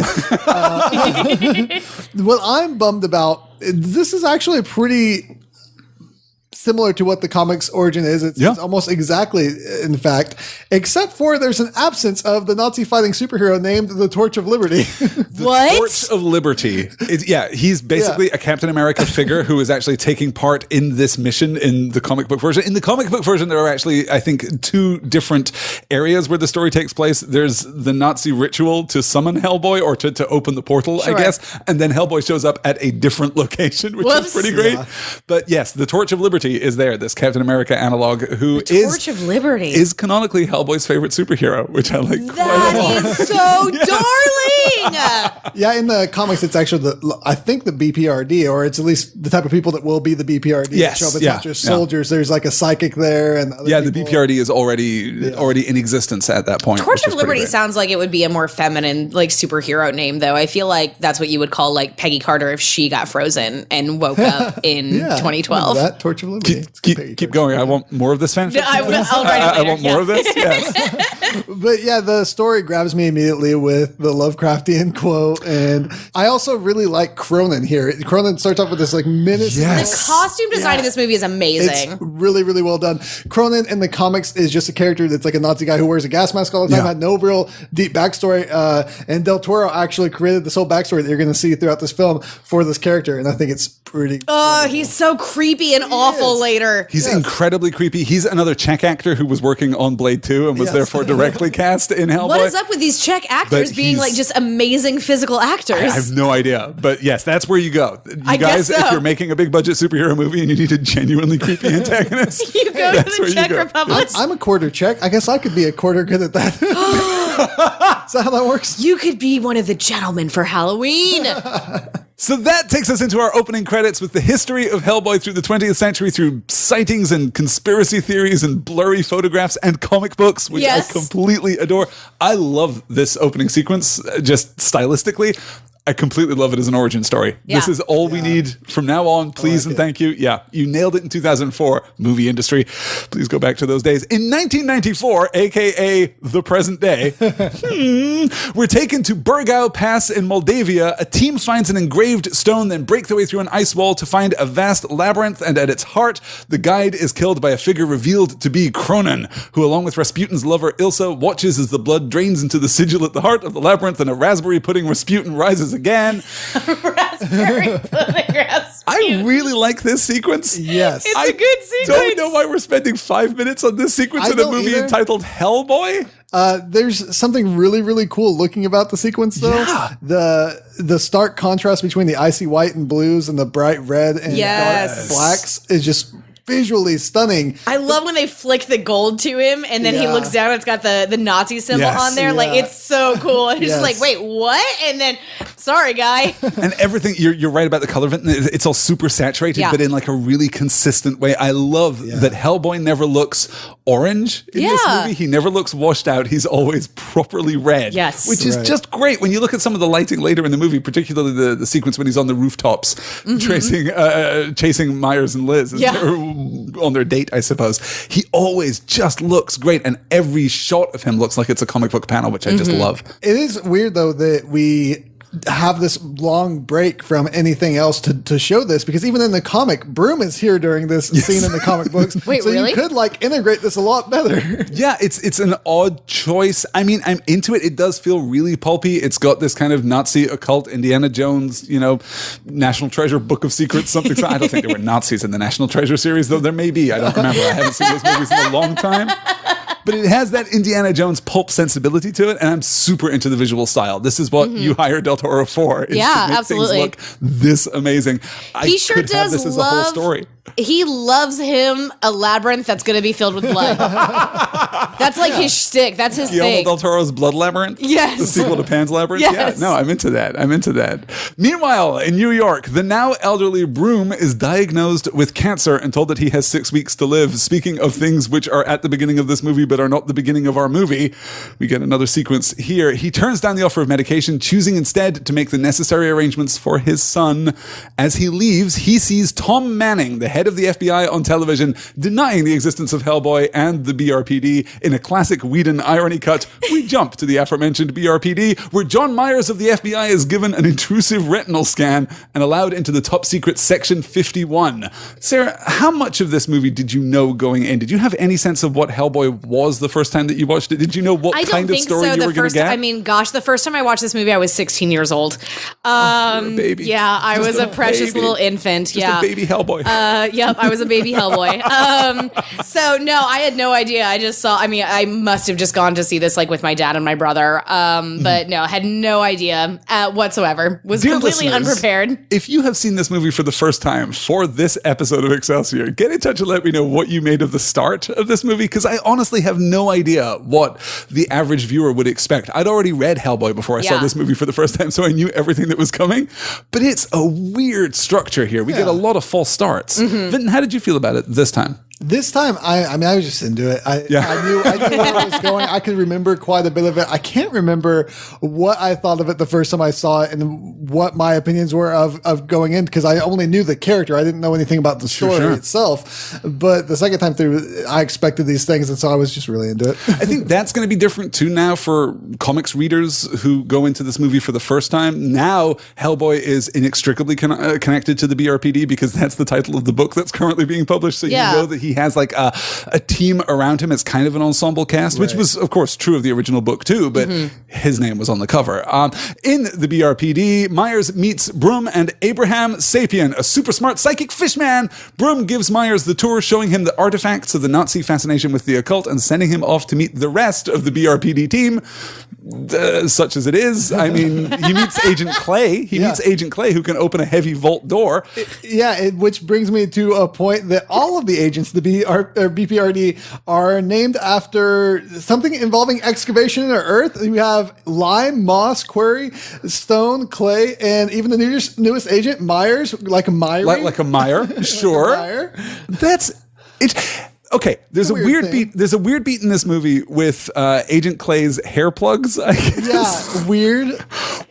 What I'm bummed about, this is actually pretty similar to what the comics origin is. It's almost exactly, in fact, except for there's an absence of the Nazi fighting superhero named the Torch of Liberty. What? Torch of Liberty. He's basically a Captain America figure who is actually taking part in this mission in the comic book version. In the comic book version, there are actually, I think, 2 different areas where the story takes place. There's the Nazi ritual to summon Hellboy or to open the portal, Sure. I guess. And then Hellboy shows up at a different location, which Whoops. is pretty great. Yeah. But yes, the Torch of Liberty is there, this Captain America analog who Torch of Liberty. is canonically Hellboy's favorite superhero, which I like quite a lot. That is so darling. Yeah, in the comics, it's actually I think the BPRD, or it's at least the type of people that will be the BPRD. Yes, show up. It's yeah, not just yeah. soldiers. There's like a psychic there, and other Yeah, the people. BPRD is already in existence at that point. Torch which of is pretty Liberty great. sounds like it would be a more feminine, like, superhero name, though. I feel like that's what you would call, like, Peggy Carter if she got frozen and woke up in Yeah, 2012. That Torch of Liberty. It's Keep going. I want more of this fanfiction. I'll write it I later, want more of this. Yes. But yeah, the story grabs me immediately with the Lovecraft Lovecraftian quote. And I also really like Cronin here. Cronin starts off with this like minuscule. Yes. The costume design in this movie is amazing. It's really, really well done. Cronin in the comics is just a character that's like a Nazi guy who wears a gas mask all the time, had no real deep backstory. And Del Toro actually created this whole backstory that you're going to see throughout this film for this character. And I think it's pretty. Oh, he's so creepy and awful later. He's incredibly creepy. He's another Czech actor who was working on Blade 2 and was therefore directly cast in Hellboy. What is up with these Czech actors being like just amazing physical actors? I have no idea. But yes, that's where you go. You guys, if you're making a big budget superhero movie and you need a genuinely creepy antagonist, you go to the Czech Republic. I'm a quarter Czech. I guess I could be a quarter good at that. Is that how that works? You could be one of the gentlemen for Halloween. So that takes us into our opening credits with the history of Hellboy through the 20th century through sightings and conspiracy theories and blurry photographs and comic books, which I completely adore. I love this opening sequence, just stylistically. I completely love it as an origin story. Yeah. This is all we need from now on. Please and thank you. Yeah, you nailed it in 2004. Movie industry. Please go back to those days. In 1994, a.k.a. the present day, we're taken to Burgau Pass in Moldavia. A team finds an engraved stone, then break their way through an ice wall to find a vast labyrinth, and at its heart, the guide is killed by a figure revealed to be Cronin, who, along with Rasputin's lover Ilsa, watches as the blood drains into the sigil at the heart of the labyrinth, and a raspberry pudding Rasputin rises again. Raspberry pudding Rasputin. I really like this sequence. Yes. It's a good sequence. I don't know why we're spending 5 minutes on this sequence in a movie entitled Hellboy. There's something really, really cool looking about the sequence, though. Yeah. The stark contrast between the icy white and blues and the bright red and dark blacks is just visually stunning. I love when they flick the gold to him and then he looks down and it's got the Nazi symbol on there. Like, it's so cool. And it's just like, wait, what? And then, sorry, guy. And everything, you're right about the color of it. It's all super saturated, but in like a really consistent way. I love that Hellboy never looks orange in this movie. He never looks washed out. He's always properly red. Yes. Which is just great. When you look at some of the lighting later in the movie, particularly the sequence when he's on the rooftops chasing Myers and Liz. On their date, I suppose. He always just looks great, and every shot of him looks like it's a comic book panel, which I just love. It is weird, though, that we have this long break from anything else to show this, because even in the comic, Broom is here during this scene in the comic books. Wait, so really? You could like integrate this a lot better. Yeah, it's an odd choice. I mean, I'm into it. It does feel really pulpy. It's got this kind of Nazi occult Indiana Jones, National Treasure Book of Secrets, something. I don't think there were Nazis in the National Treasure series, though there may be. I don't remember. I haven't seen those movies in a long time. But it has that Indiana Jones pulp sensibility to it, and I'm super into the visual style. This is what you hire Del Toro for. Is to make absolutely. things look this amazing. He sure does have this as a whole story. He loves him a labyrinth that's going to be filled with blood. That's like his shtick. That's his thing. Guillermo del Toro's Blood Labyrinth? Yes. The sequel to Pan's Labyrinth? Yes. Yeah, no, I'm into that. Meanwhile, in New York, the now elderly Broom is diagnosed with cancer and told that he has 6 weeks to live. Speaking of things which are at the beginning of this movie but are not the beginning of our movie, we get another sequence here. He turns down the offer of medication, choosing instead to make the necessary arrangements for his son. As he leaves, he sees Tom Manning, the head of the FBI, on television, denying the existence of Hellboy and the BRPD. In a classic Whedon irony cut, we jump to the aforementioned BRPD, where John Myers of the FBI is given an intrusive retinal scan and allowed into the top secret Section 51. Sarah, how much of this movie did you know going in? Did you have any sense of what Hellboy was the first time that you watched it? Did you know what kind of story you were going to get? I mean, gosh, the first time I watched this movie, I was 16 years old. You're a baby. Yeah, I was a precious little infant. Just a baby Hellboy. Yep, I was a baby Hellboy. So no, I had no idea. I just saw, I must have just gone to see this like with my dad and my brother. But no, I had no idea whatsoever. Was Dear completely unprepared. If you have seen this movie for the first time for this episode of Excelsior, get in touch and let me know what you made of the start of this movie, because I honestly have no idea what the average viewer would expect. I'd already read Hellboy before I saw this movie for the first time, so I knew everything that was coming. But it's a weird structure here. We get a lot of false starts. Vinton, how did you feel about it this time? This time, I mean, I was just into it. I knew where it was going. I could remember quite a bit of it. I can't remember what I thought of it the first time I saw it and what my opinions were of going in, because I only knew the character. I didn't know anything about the story itself. But the second time through, I expected these things, and so I was just really into it. I think that's going to be different too now for comics readers who go into this movie for the first time. Now, Hellboy is inextricably connected to the BRPD because that's the title of the book that's currently being published. So you know that he has like a team around him. It's kind of an ensemble cast, which was, of course, true of the original book too, but his name was on the cover. In the BRPD, Myers meets Broom and Abraham Sapien, a super smart psychic fishman. Broom gives Myers the tour, showing him the artifacts of the Nazi fascination with the occult and sending him off to meet the rest of the BRPD team. Such as it is. I mean, he meets Agent Clay. He meets Agent Clay, who can open a heavy vault door. Which brings me to a point that all of the agents, the BPRD, are named after something involving excavation in the earth. You have lime, moss, quarry, stone, clay, and even the newest agent, Myers, like a Myrie. Like a Meyer, sure. Like a Meyer. That's it. Okay, there's a weird beat. There's a weird beat in this movie with Agent Clay's hair plugs. I guess. Yeah, weird.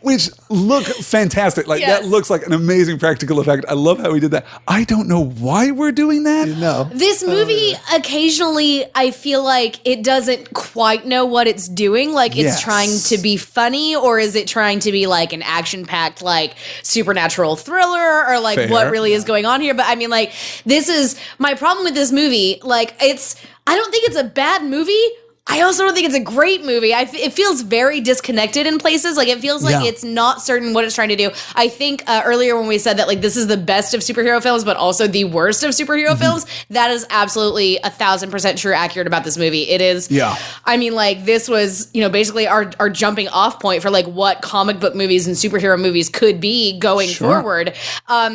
Which look fantastic. Like that looks like an amazing practical effect. I love how he did that. I don't know why we're doing that. No. This movie occasionally, I feel like it doesn't quite know what it's doing. Like it's trying to be funny, or is it trying to be like an action-packed, like supernatural thriller, or like what really is going on here? But I mean, like, this is my problem with this movie. Like, I don't think it's a bad movie. I also don't think it's a great movie. It feels very disconnected in places. Like, it feels like it's not certain what it's trying to do. I think earlier when we said that, like, this is the best of superhero films, but also the worst of superhero films, that is absolutely 1,000% true, accurate about this movie. It is. Yeah. I mean, like, this was, you know, basically our jumping off point for, like, what comic book movies and superhero movies could be going forward.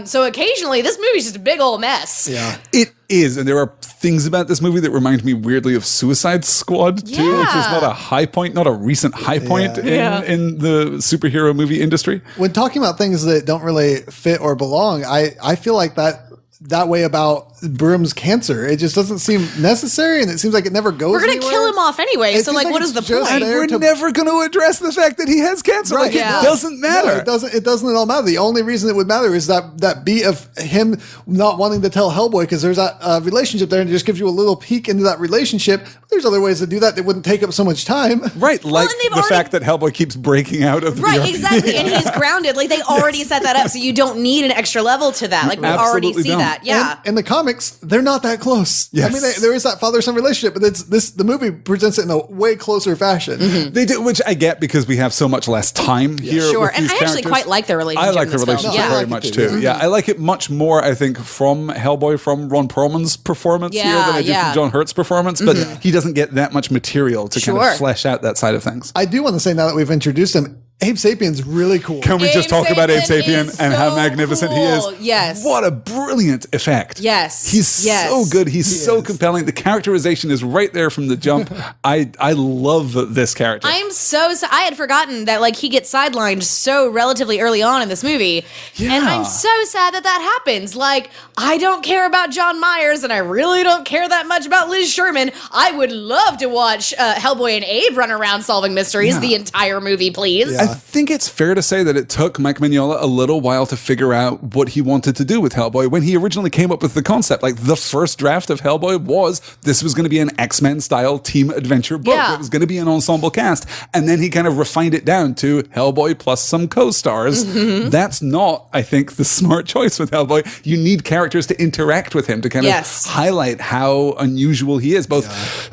So occasionally, this movie's just a big old mess. Yeah. It is, and there are things about this movie that remind me weirdly of Suicide Squad too, which is not a high point, not a recent high point in the superhero movie industry. When talking about things that don't really fit or belong, I feel like that way about Broom's cancer. It just doesn't seem necessary, and it seems like it never goes. We're gonna anywhere. kill him off anyway. So like what is the point? And we're never going to address the fact that he has cancer. Right. Like it doesn't matter. No, it doesn't at all matter. The only reason it would matter is that beat of him not wanting to tell Hellboy, because there's that relationship there, and it just gives you a little peek into that relationship. There's other ways to do that wouldn't take up so much time. Right. Like the fact that Hellboy keeps breaking out of the BRPD. Exactly. And he's grounded. Like, they already set that up, so you don't need an extra level to that. Like, we already see that. Yeah. And the comics, they're not that close. Yes. I mean, there is that father-son relationship, but the movie presents it in a way closer fashion. They do, which I get because we have so much less time here. Sure. With And these I characters. Actually quite like their relationship. I like the relationship very much too. Yeah. I like it much more, I think, from Hellboy, from Ron Perlman's performance here than I do from John Hurt's performance, but he doesn't get that much material to kind of flesh out that side of things. I do want to say, now that we've introduced him, Abe Sapien's really cool. Can we just talk about Abe Sapien and how magnificent he is? Yes. What a brilliant effect. Yes. He's so good. He's so compelling. The characterization is right there from the jump. I love this character. I had forgotten that, like, he gets sidelined so relatively early on in this movie. Yeah. And I'm so sad that happens. Like, I don't care about John Myers, and I really don't care that much about Liz Sherman. I would love to watch Hellboy and Abe run around solving mysteries the entire movie, please. Yeah. I think it's fair to say that it took Mike Mignola a little while to figure out what he wanted to do with Hellboy. When he originally came up with the concept, like, the first draft of Hellboy was this was going to be an X-Men style team adventure book. It was going to be an ensemble cast. And then he kind of refined it down to Hellboy plus some co-stars. That's not, I think, the smart choice with Hellboy. You need characters to interact with him to kind of highlight how unusual he is, both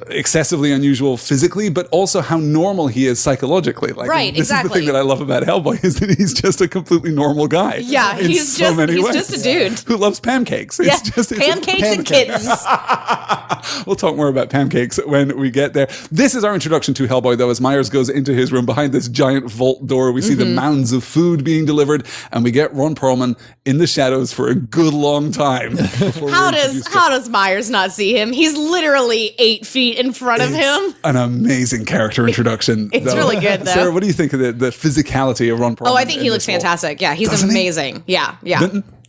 excessively unusual physically, but also how normal he is psychologically. Like, this is the thing that I love about Hellboy, is that he's just a completely normal guy. Yeah, he's just a dude who loves pancakes. It's just pancakes and kittens. We'll talk more about pancakes when we get there. This is our introduction to Hellboy, though, as Myers goes into his room behind this giant vault door. We see the mounds of food being delivered, and we get Ron Perlman in the shadows for a good long time. How does Myers not see him? He's literally 8 feet in front of him. An amazing character introduction. It's really good, though. Sarah, what do you think of the physicality of Ron Perlman? Oh, I think he looks fantastic. Yeah, he's amazing. Yeah.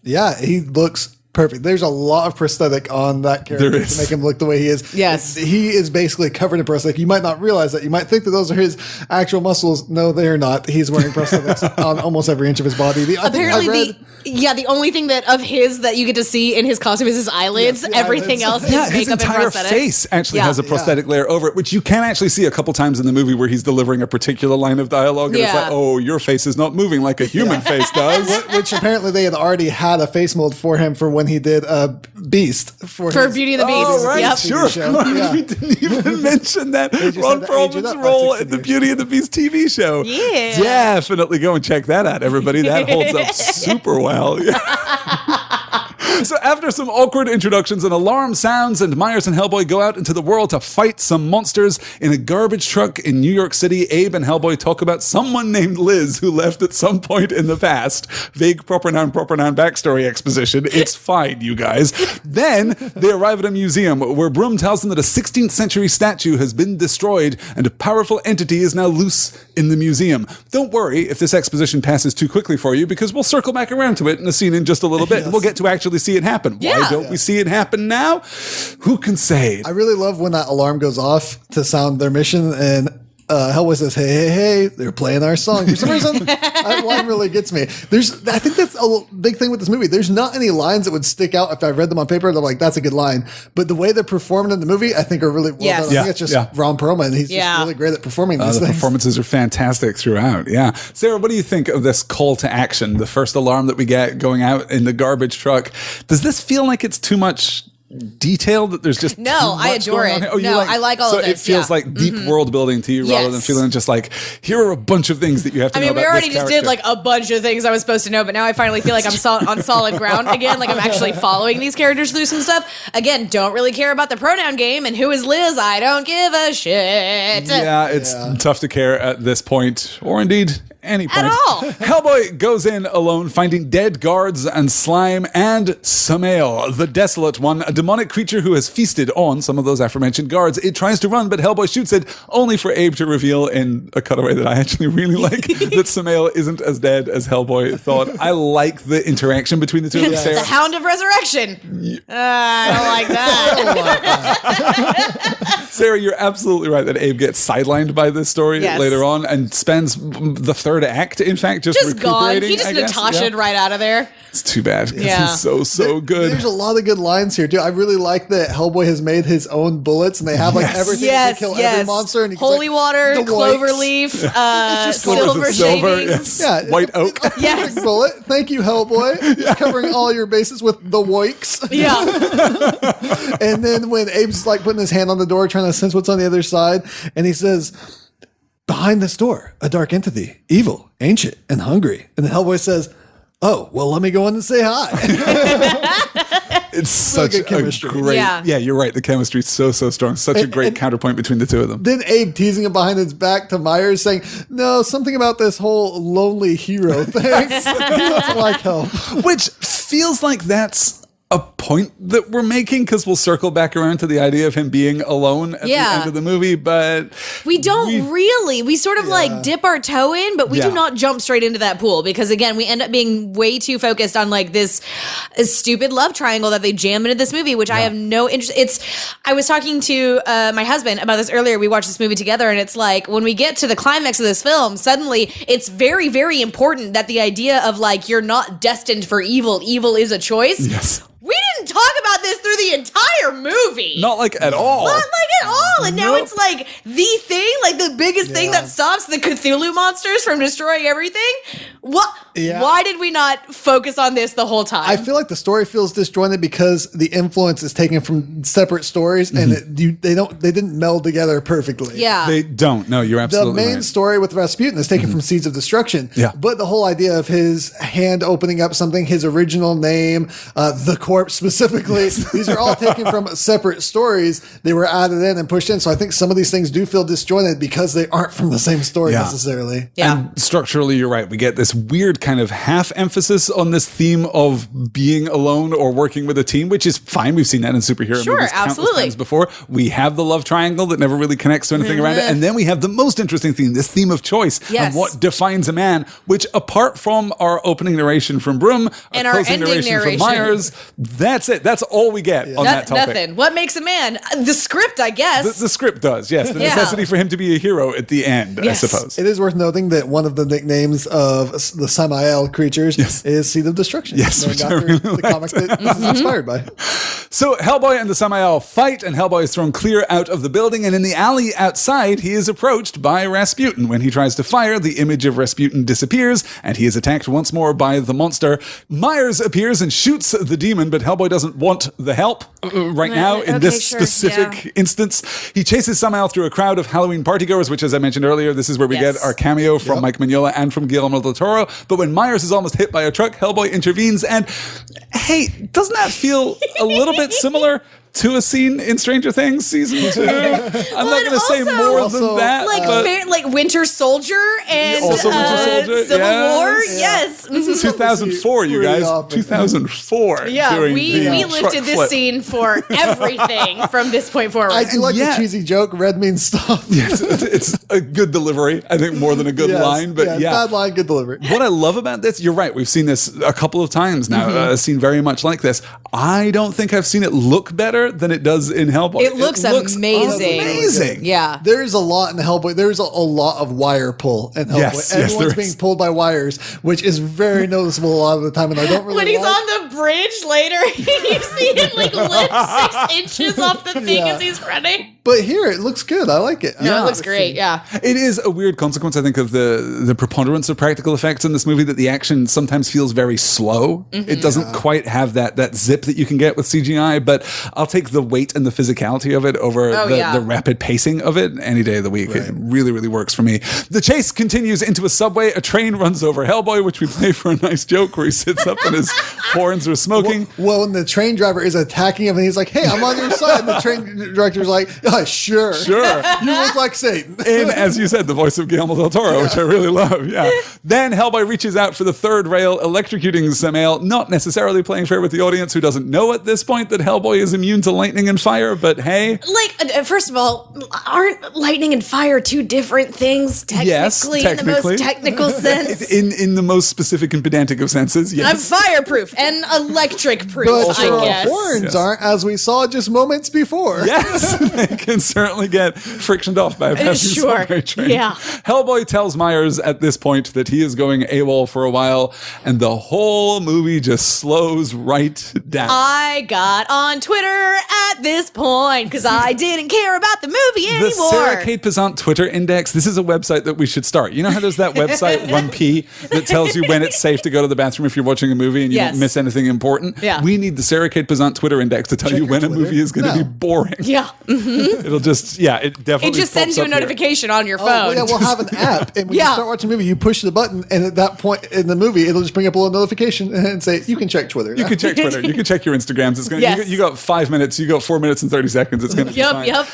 Yeah, he looks perfect. There's a lot of prosthetic on that character to make him look the way he is. Yes. He is basically covered in prosthetic. You might not realize that. You might think that those are his actual muscles. No, they're not. He's wearing prosthetics on almost every inch of his body. Apparently, the only thing that of his that you get to see in his costume is his eyelids. Everything else is his makeup and entire prosthetics. face actually has a prosthetic layer over it, which you can actually see a couple times in the movie where he's delivering a particular line of dialogue, and it's like, oh, your face is not moving like a human face does. Which apparently they had already had a face mold for him for when he did Beast for Beauty and the Beast. Oh, right, yep. sure. We didn't even mention that. Ron Perlman's role in the Beauty and the Beast TV show. Yeah. Definitely go and check that out, everybody. That holds up super well. So after some awkward introductions and alarm sounds, and Myers and Hellboy go out into the world to fight some monsters in a garbage truck in New York City, Abe and Hellboy talk about someone named Liz who left at some point in the past. Vague proper noun backstory exposition. It's fine, you guys. Then they arrive at a museum where Broom tells them that a 16th century statue has been destroyed and a powerful entity is now loose in the museum. Don't worry if this exposition passes too quickly for you, because we'll circle back around to it in a scene in just a little bit. Yes. And we'll get to actually see it happen. Why don't we see it happen now? Who can say? I really love when that alarm goes off to sound their mission, and Hellboy says, hey, they're playing our song. For some reason, that line really gets me. I think that's a big thing with this movie. There's not any lines that would stick out if I read them on paper. They're like, that's a good line. But the way they're performed in the movie, I think are really well done. I think it's just Ron Perlman. He's just really great at performing these things. The performances are fantastic throughout. Yeah. Sarah, what do you think of this call to action? The first alarm that we get going out in the garbage truck. Does this feel like it's too much detail, that there's just I adore it. I like all of this. So it feels like deep world building to you rather than feeling just like, here are a bunch of things that you have to know about. We already just did like a bunch of things I was supposed to know, but now I finally feel like I'm on solid ground again. Like I'm actually following these characters through some stuff. Again, don't really care about the pronoun game and who is Liz. I don't give a shit. Yeah, it's tough to care at this point, or indeed any point. At all. Hellboy goes in alone, finding dead guards and slime and Samael, the Desolate One, a demonic creature who has feasted on some of those aforementioned guards. It tries to run, but Hellboy shoots it, only for Abe to reveal in a cutaway that I actually really like that Samael isn't as dead as Hellboy thought. I like the interaction between the two of them. The Hound of Resurrection. I don't like that. Sarah, you're absolutely right that Abe gets sidelined by this story later on and spends the third act, in fact, just recuperating. Gone. He just Natasha'd right out of there. It's too bad. He's so good. There's a lot of good lines here, too. I really like that Hellboy has made his own bullets, and they have like everything to kill every monster. And holy water, cloverleaf, silver shavings. Yeah, white oak. Yes. Bullet. Thank you, Hellboy. Covering all your bases with the woiks. Yeah. And then when Abe's like putting his hand on the door, trying to sense what's on the other side, and he says, behind this door, a dark entity, evil, ancient, and hungry. And then Hellboy says, oh, well, let me go in and say hi. It's such a great... Yeah, you're right. The chemistry is so strong. Such a great counterpoint between the two of them. Then Abe teasing him behind his back to Myers saying, no, something about this whole lonely hero thing. He doesn't like help. Which feels like that's a point that we're making, because we'll circle back around to the idea of him being alone at the end of the movie, but we sort of like dip our toe in, but we do not jump straight into that pool, because again, we end up being way too focused on like this stupid love triangle that they jam into this movie, which I have no interest. I was talking to my husband about this earlier. We watched this movie together, and it's like when we get to the climax of this film, suddenly it's very, very important that the idea of like, you're not destined for evil is a choice. Yes. We didn't talk about this through the entire movie. Not like at all. Not like at all. And now it's like the thing, like the biggest thing that stops the Cthulhu monsters from destroying everything. What? Yeah. Why did we not focus on this the whole time? I feel like the story feels disjointed because the influence is taken from separate stories, and they didn't meld together perfectly. Yeah, they don't. No, you're absolutely The main story with Rasputin is taken from Seeds of Destruction. Yeah, but the whole idea of his hand opening up something, his original name, the corpse specifically, these are all taken from separate stories. They were added in and pushed in. So I think some of these things do feel disjointed because because they aren't from the same story necessarily. Yeah. And structurally, you're right. We get this weird kind of half emphasis on this theme of being alone or working with a team, which is fine. We've seen that in superhero movies countless times before. We have the love triangle that never really connects to anything around it. And then we have the most interesting theme, this theme of choice and what defines a man, which apart from our opening narration from Broom, and our our closing ending narration from Myers, that's it. That's all we get on that topic. Nothing. What makes a man? The script, I guess. The script does, yes. The necessity for him to be a hero at the end, I suppose. It is worth noting that one of the nicknames of the Samael creatures is Seed of Destruction. Yes, which I really the comic that this is inspired by. So Hellboy and the Samael fight, and Hellboy is thrown clear out of the building, and in the alley outside, he is approached by Rasputin. When he tries to fire, the image of Rasputin disappears, and he is attacked once more by the monster. Myers appears and shoots the demon, but Hellboy doesn't want the help right now in this specific instance. He chases Samael through a crowd of Halloween partygoers, which, as I mentioned earlier, this is where we get our cameo from Mike Mignola and from Guillermo del Toro. But when Myers is almost hit by a truck, Hellboy intervenes, and hey, doesn't that feel a little bit similar to a scene in Stranger Things season 2? I'm not going to say more than that. Like Winter Soldier and Winter Soldier, Civil War. Yes. This is 2004, you guys. 2004. Yeah, we lifted this scene for everything from this point forward. I do like the cheesy joke, red means stop. Yes, it's a good delivery. I think more than a good line, but bad line, good delivery. What I love about this, you're right, we've seen this a couple of times now, a scene very much like this. I don't think I've seen it look better than it does in Hellboy. It looks amazing. Yeah. There's a lot in Hellboy. There's a lot of wire pull in Hellboy. Yes, Everyone's being pulled by wires, which is very noticeable a lot of the time. And I don't really when he's on the bridge later, you see him like lift 6 inches off the thing as he's running. But here, it looks good. I like it. No, it looks great. Yeah. It is a weird consequence, I think, of the preponderance of practical effects in this movie, that the action sometimes feels very slow. It doesn't quite have that zip that you can get with CGI, but I'll take the weight and the physicality of it over the rapid pacing of it any day of the week. Right. It really, really works for me. The chase continues into a subway. A train runs over Hellboy, which we play for a nice joke where he sits up and his horns are smoking. Well, when the train driver is attacking him and he's like, hey, I'm on your side. And the train director's like, sure. You look like Satan. And as you said, the voice of Guillermo del Toro, which I really love. Yeah. Then Hellboy reaches out for the third rail, electrocuting Samael, not necessarily playing fair with the audience who doesn't know at this point that Hellboy is immune to lightning and fire, but hey. Like, first of all, aren't lightning and fire two different things, technically, in the most technical sense? In the most specific and pedantic of senses, yes. I'm fireproof and electric proof, but I guess. Horns aren't, as we saw just moments before. Yes, they can certainly get frictioned off by a passing subway train. Yeah. Hellboy tells Myers at this point that he is going AWOL for a while, and the whole movie just slows right down. I got on Twitter at this point because I didn't care about the movie anymore. The Sarah Kate Pesant Twitter Index, this is a website that we should start. You know how there's that website, 1P, that tells you when it's safe to go to the bathroom if you're watching a movie and you don't miss anything important? Yeah. We need the Sarah Kate Pesant Twitter Index to tell you when a movie is going to be boring. Yeah. It'll just, it definitely It just sends you a notification on your phone. Well, yeah, we'll have an app, and when you start watching a movie, you push the button, and at that point in the movie, it'll just bring up a little notification and say, you can check Twitter. You can check Twitter. You can check your Instagrams. It's going. You got 5 minutes. You got 4 minutes and 30 seconds. It's going to be fine. Yep.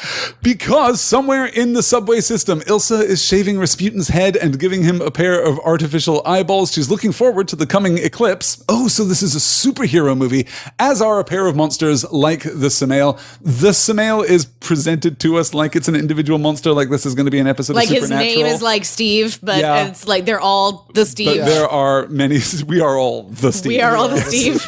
Because somewhere in the subway system, Ilsa is shaving Rasputin's head and giving him a pair of artificial eyeballs. She's looking forward to the coming eclipse. Oh, so this is a superhero movie, as are a pair of monsters like the Samael. The Samael is presented to us like it's an individual monster, like this is going to be an episode of Supernatural. Like his name is like Steve, but it's like they're all the Steve. But there are many. We are all the Steve. We are all the Steve.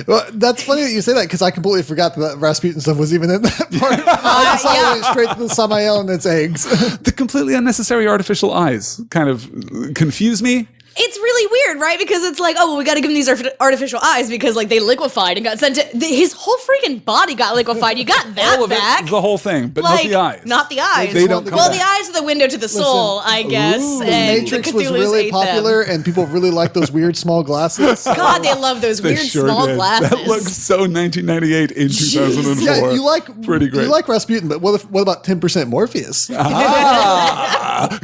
Well, that's funny that you say that because I completely forgot that Rasputin stuff was even in that part. I saw it went straight to the Samael and its eggs. The completely unnecessary artificial eyes kind of confuse me. It's really weird, right? Because it's like, we got to give him these artificial eyes because, like, they liquefied and got sent to... his whole freaking body got liquefied. You got that all of back. It, the whole thing, but like, not the eyes. Not the eyes. They don't come back. The eyes are the window to the soul, I guess. Ooh, and Matrix was really popular, and people really like those weird small glasses. God, they love those weird small glasses. That looks so 1998 in 2004. Yeah, you like... Pretty great. You like Rasputin, but what about 10% Morpheus?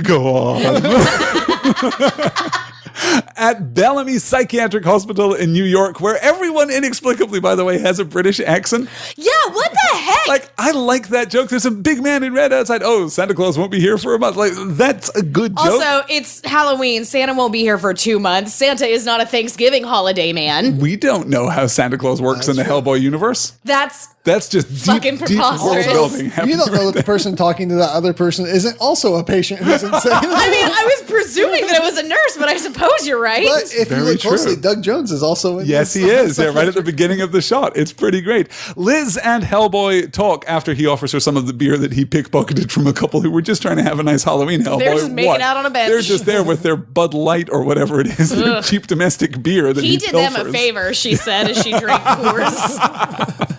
Go on. At Bellamy Psychiatric Hospital in New York, where everyone inexplicably, by the way, has a British accent. Yeah, what the heck? Like, I like that joke. There's a big man in red outside. Oh, Santa Claus won't be here for a month. Like, that's a good joke. Also, it's Halloween. Santa won't be here for 2 months. Santa is not a Thanksgiving holiday man. We don't know how Santa Claus works in the Hellboy universe. That's just fucking deep preposterous. world building. You don't know that the person talking to that other person isn't also a patient who's insane. I mean, I was presuming that it was a nurse, but I suppose you're right. But if you Very look closely, true. Doug Jones is also in Yes, this. he is. Yeah, right at the beginning of the shot. It's pretty great. Liz and Hellboy talk after he offers her some of the beer that he pickpocketed from a couple who were just trying to have a nice Halloween. Hellboy. They're just making out on a bench. They're just there with their Bud Light or whatever it is, their cheap domestic beer that he did them a pilfers. favor, she said, as she drank Coors.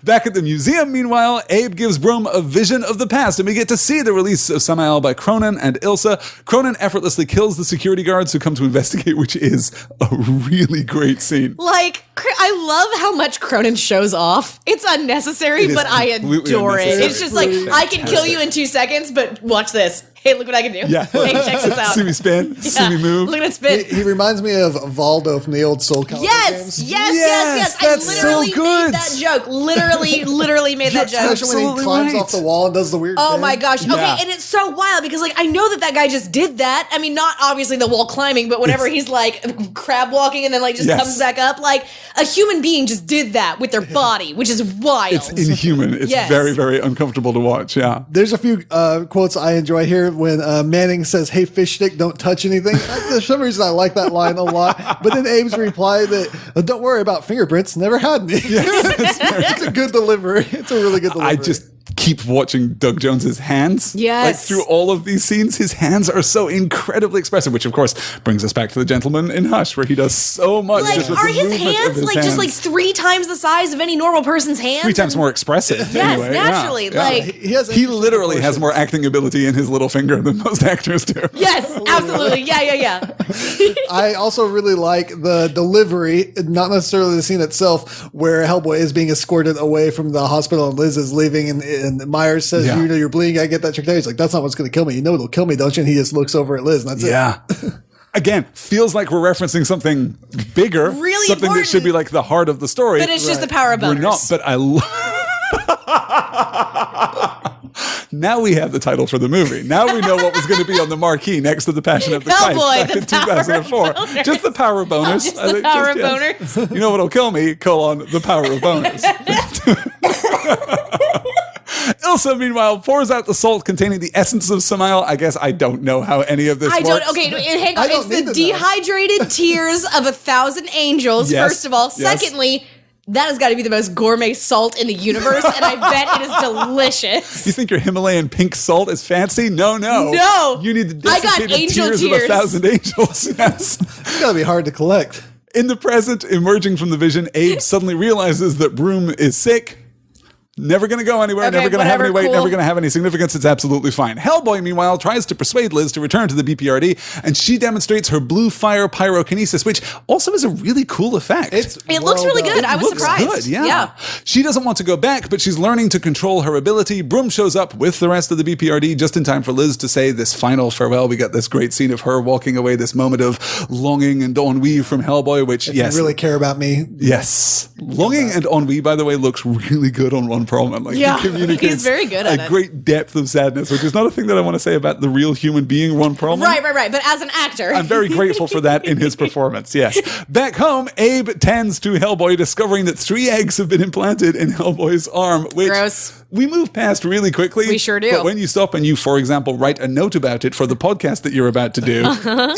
Back at the museum, meanwhile, Abe gives Brum a vision of the past, and we get to see the release of Samael by Cronin and Ilsa. Cronin effortlessly kills the security guards who come to investigate, which is a really great scene. Like, I love how much Cronin shows off. It's unnecessary, It is but I completely adore it. unnecessary. It's just like, I can kill you in 2 seconds, but watch this. Hey, look what I can do. Yeah. Hey, check this out. See me spin, see me move. Look at it spin. He reminds me of Valdo from the old Soul Calibur Yes, games. yes. That's I literally so good. made that joke. Literally made that joke. Especially when he Absolutely climbs right. off the wall and does the weird Oh thing. my gosh. Okay, Yeah. and it's so wild because like I know that guy just did that. I mean, not obviously the wall climbing, but whenever he's like crab walking and then like just Yes. comes back up, like a human being just did that with their body, which is wild. It's inhuman. It's Yes. very, very uncomfortable to watch. Yeah. There's a few quotes I enjoy here when Manning says, "Hey, fish stick, don't touch anything." For some reason, I like that line a lot. But then Abe's reply that, "Don't worry about fingerprints, never had any." It's a good delivery. It's a really good delivery. I just keep watching Doug Jones's hands. Yes. Like through all of these scenes, his hands are so incredibly expressive, which of course brings us back to the gentleman in Hush, where he does so much. like, just with are the his movement of hands his like just like hands. 3 times the size of any normal person's hands? 3 times more expressive. Yes, anyway. Yeah, naturally. yeah. Like, He literally has more acting ability in his little finger than most actors do. yes, absolutely. Yeah. I also really like the delivery, not necessarily the scene itself, where Hellboy is being escorted away from the hospital and Liz is leaving, and Myers says, Yeah. "You know, you're bleeding. I get that checked out." He's like, "That's not what's going to kill me. You know, it'll kill me, don't you?" And he just looks over at Liz, and that's it. Yeah. Again, feels like we're referencing something bigger, Really something that should be like the heart of the story. But it's just the power of We're boners. not, but I Now we have the title for the movie. Now we know what was going to be on the marquee next to The Passion of the Christ Hellboy, back in the power of 2004. boners. Just the power of boners. Just the power of boners. You know what'll kill me? : the power of boners. Ilsa, meanwhile, pours out the salt containing the essence of Samael. I guess I don't know how any of this I works. don't. Okay, hang on. I don't It's need the to know. dehydrated tears of 1,000 angels. Yes, First of all, yes. secondly, that has got to be the most gourmet salt in the universe, and I bet it is delicious. You think your Himalayan pink salt is fancy? No. No. You need the I got desiccated angel tears tears. of 1,000 angels. Yes. It's got to be hard to collect. In the present, emerging from the vision, Abe suddenly realizes that Broom is sick. Never going to go anywhere, Okay, never going to have any whatever, weight, cool. never going to have any significance. It's absolutely fine. Hellboy, meanwhile, tries to persuade Liz to return to the BPRD, and she demonstrates her blue fire pyrokinesis, which also is a really cool effect. It looks really good. I was Looks surprised. good, yeah. She doesn't want to go back, but she's learning to control her ability. Broom shows up with the rest of the BPRD just in time for Liz to say this final farewell. We got this great scene of her walking away, this moment of longing and ennui from Hellboy, which, If yes. you really care about me. Yes. Longing and ennui, by the way, looks really good on Ron Perlman. Like, Yeah, he communicates he's very good at a it. great depth of sadness, which is not a thing that I want to say about the real human being, Ron Perlman. Right. But as an actor, I'm very grateful for that in his performance, yes. Back home, Abe tends to Hellboy, discovering that 3 eggs have been implanted in Hellboy's arm, which Gross. we move past really quickly. We sure do. But when you stop and you, for example, write a note about it for the podcast that you're about to do,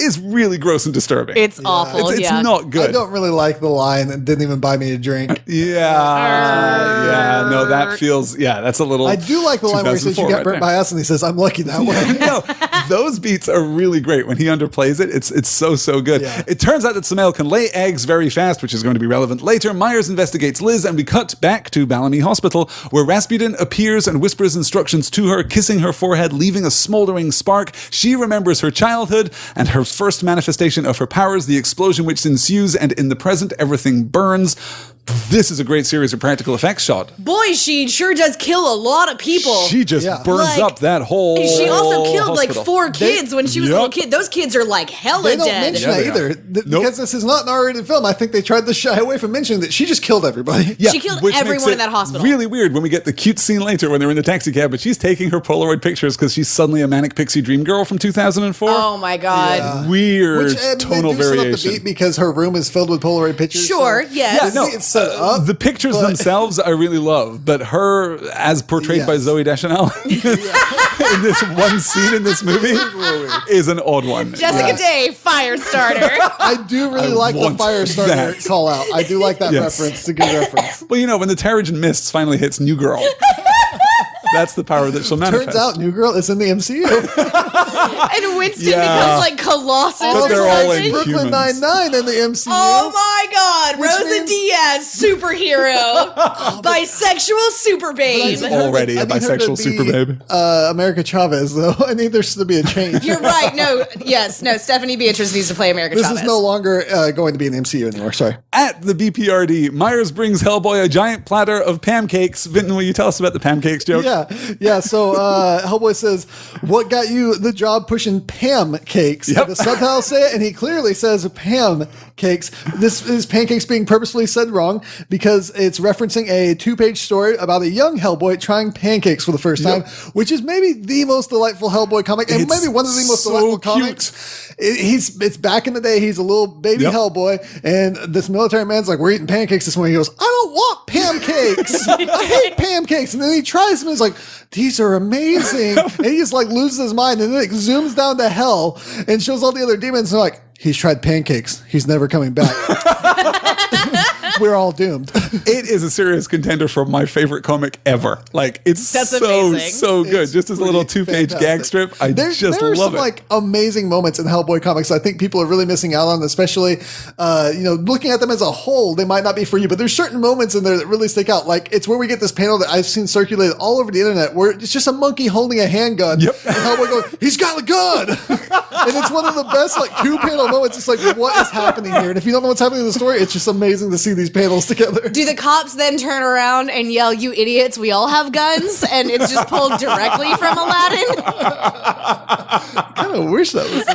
is really gross and disturbing. it's awful. It's yeah. not good. I don't really like the line, "and didn't even buy me a drink." Yeah, no, that feels, that's a little. I do like the line where he says, "You 2004 got right burnt there. by us," and he says, "I'm lucky that way." No, those beats are really great. When he underplays it, it's so good. Yeah. It turns out that Samael can lay eggs very fast, which is going to be relevant later. Myers investigates Liz, and we cut back to Bellamy Hospital, where Rasputin appears and whispers instructions to her, kissing her forehead, leaving a smoldering spark. She remembers her childhood and her first manifestation of her powers, the explosion which ensues, and in the present, everything burns. this is a great series of practical effects shot. Boy, she sure does kill a lot of people. She just burns up that whole She also killed hospital. like 4 kids when she was a little kid. Those kids are like hella They don't dead. mention that either. Because this is not an R-rated film. I think they tried to shy away from mentioning that she just killed everybody. She killed which everyone makes in that hospital. Really weird when we get the cute scene later when they're in the taxi cab, but she's taking her Polaroid pictures because she's suddenly a manic pixie dream girl from 2004. Oh my god. Weird Which tonal they do set up the variation. beat because her room is filled with Polaroid pictures. Sure, so yes. it's set up. The pictures themselves I really love, but her as portrayed by Zooey Deschanel in this one scene in this movie is an odd one. Jessica Day, fire starter. I do really like the fire starter call out. I do like that reference. It's a good reference. Well, you know, when the Terrigen Mists finally hits New Girl, that's the power that she'll manifest. Turns out New Girl is in the MCU. And Winston becomes like Colossus But or they're all something. in Brooklyn humans. Nine-Nine in the MCU. Oh my god, Which Rosa means- Diaz, superhero. Bisexual super babe. Already a I need her to bisexual be, super babe. America Chavez, though. I need there to be a change. You're right. No, Stephanie Beatrice needs to play America This Chavez. is no longer going to be an MCU anymore. Sorry. At the BPRD, Myers brings Hellboy a giant platter of pancakes. Vinton, will you tell us about the pancakes joke? Yeah. So Hellboy says, "What got you the job pushing Pam cakes?" Yep. The subtitles say it, and he clearly says Pam cakes. This is pancakes being purposefully said wrong because it's referencing a 2-page story about a young Hellboy trying pancakes for the first time, which is maybe the most delightful Hellboy comic, and maybe one of the most delightful comics. It's back in the day. He's a little baby Hellboy, and this military man's like, "We're eating pancakes this morning." He goes, "I don't want pancakes. I hate pancakes." And then he tries them and he's like, "These are amazing." And he just like loses his mind, and then it zooms down to hell and shows all the other demons. And they're like, "He's tried pancakes. He's never coming back." We're all doomed. It is a serious contender for my favorite comic ever. Like, it's That's so amazing. good. It's Just as a little 2-page fantastic. gag strip. I There just are love some it. like amazing moments in Hellboy comics I think people are really missing out on, especially looking at them as a whole, they might not be for you, but there's certain moments in there that really stick out. Like it's where we get this panel that I've seen circulated all over the internet where it's just a monkey holding a handgun. Yep. And Hellboy going, "He's got a gun." And it's one of the best like 2-panel moments. It's like, what is happening here? And if you don't know what's happening in the story, it's just amazing to see these panels together. Do the cops then turn around and yell, "You idiots, we all have guns," and it's just pulled directly from Aladdin? I kind of wish that was.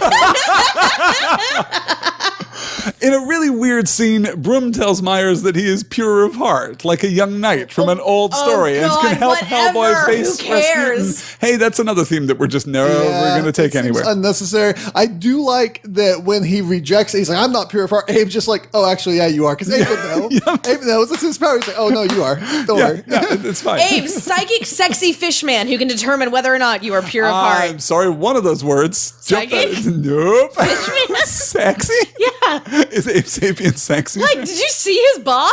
In a really weird scene, Broom tells Myers that he is pure of heart, like a young knight from an old story, and God, can help whatever. Hellboy face Who cares? Rasputin. Hey, that's another theme that we're just we're going to take it seems anywhere. Unnecessary. I do like that when he rejects it, he's like, "I'm not pure of heart." Abe's just like, "Oh, actually, yeah, you are." Because Abe would know. Abe knows. That's his power. He's like, "Oh, no, you are. Don't worry." It's fine. Abe, psychic, sexy fishman who can determine whether or not you are pure of heart. I'm sorry, one of those words. Psychic? Nope. Fishman? Sexy? Yeah. Is Abe Sapien sexy? Like, did you see his bod?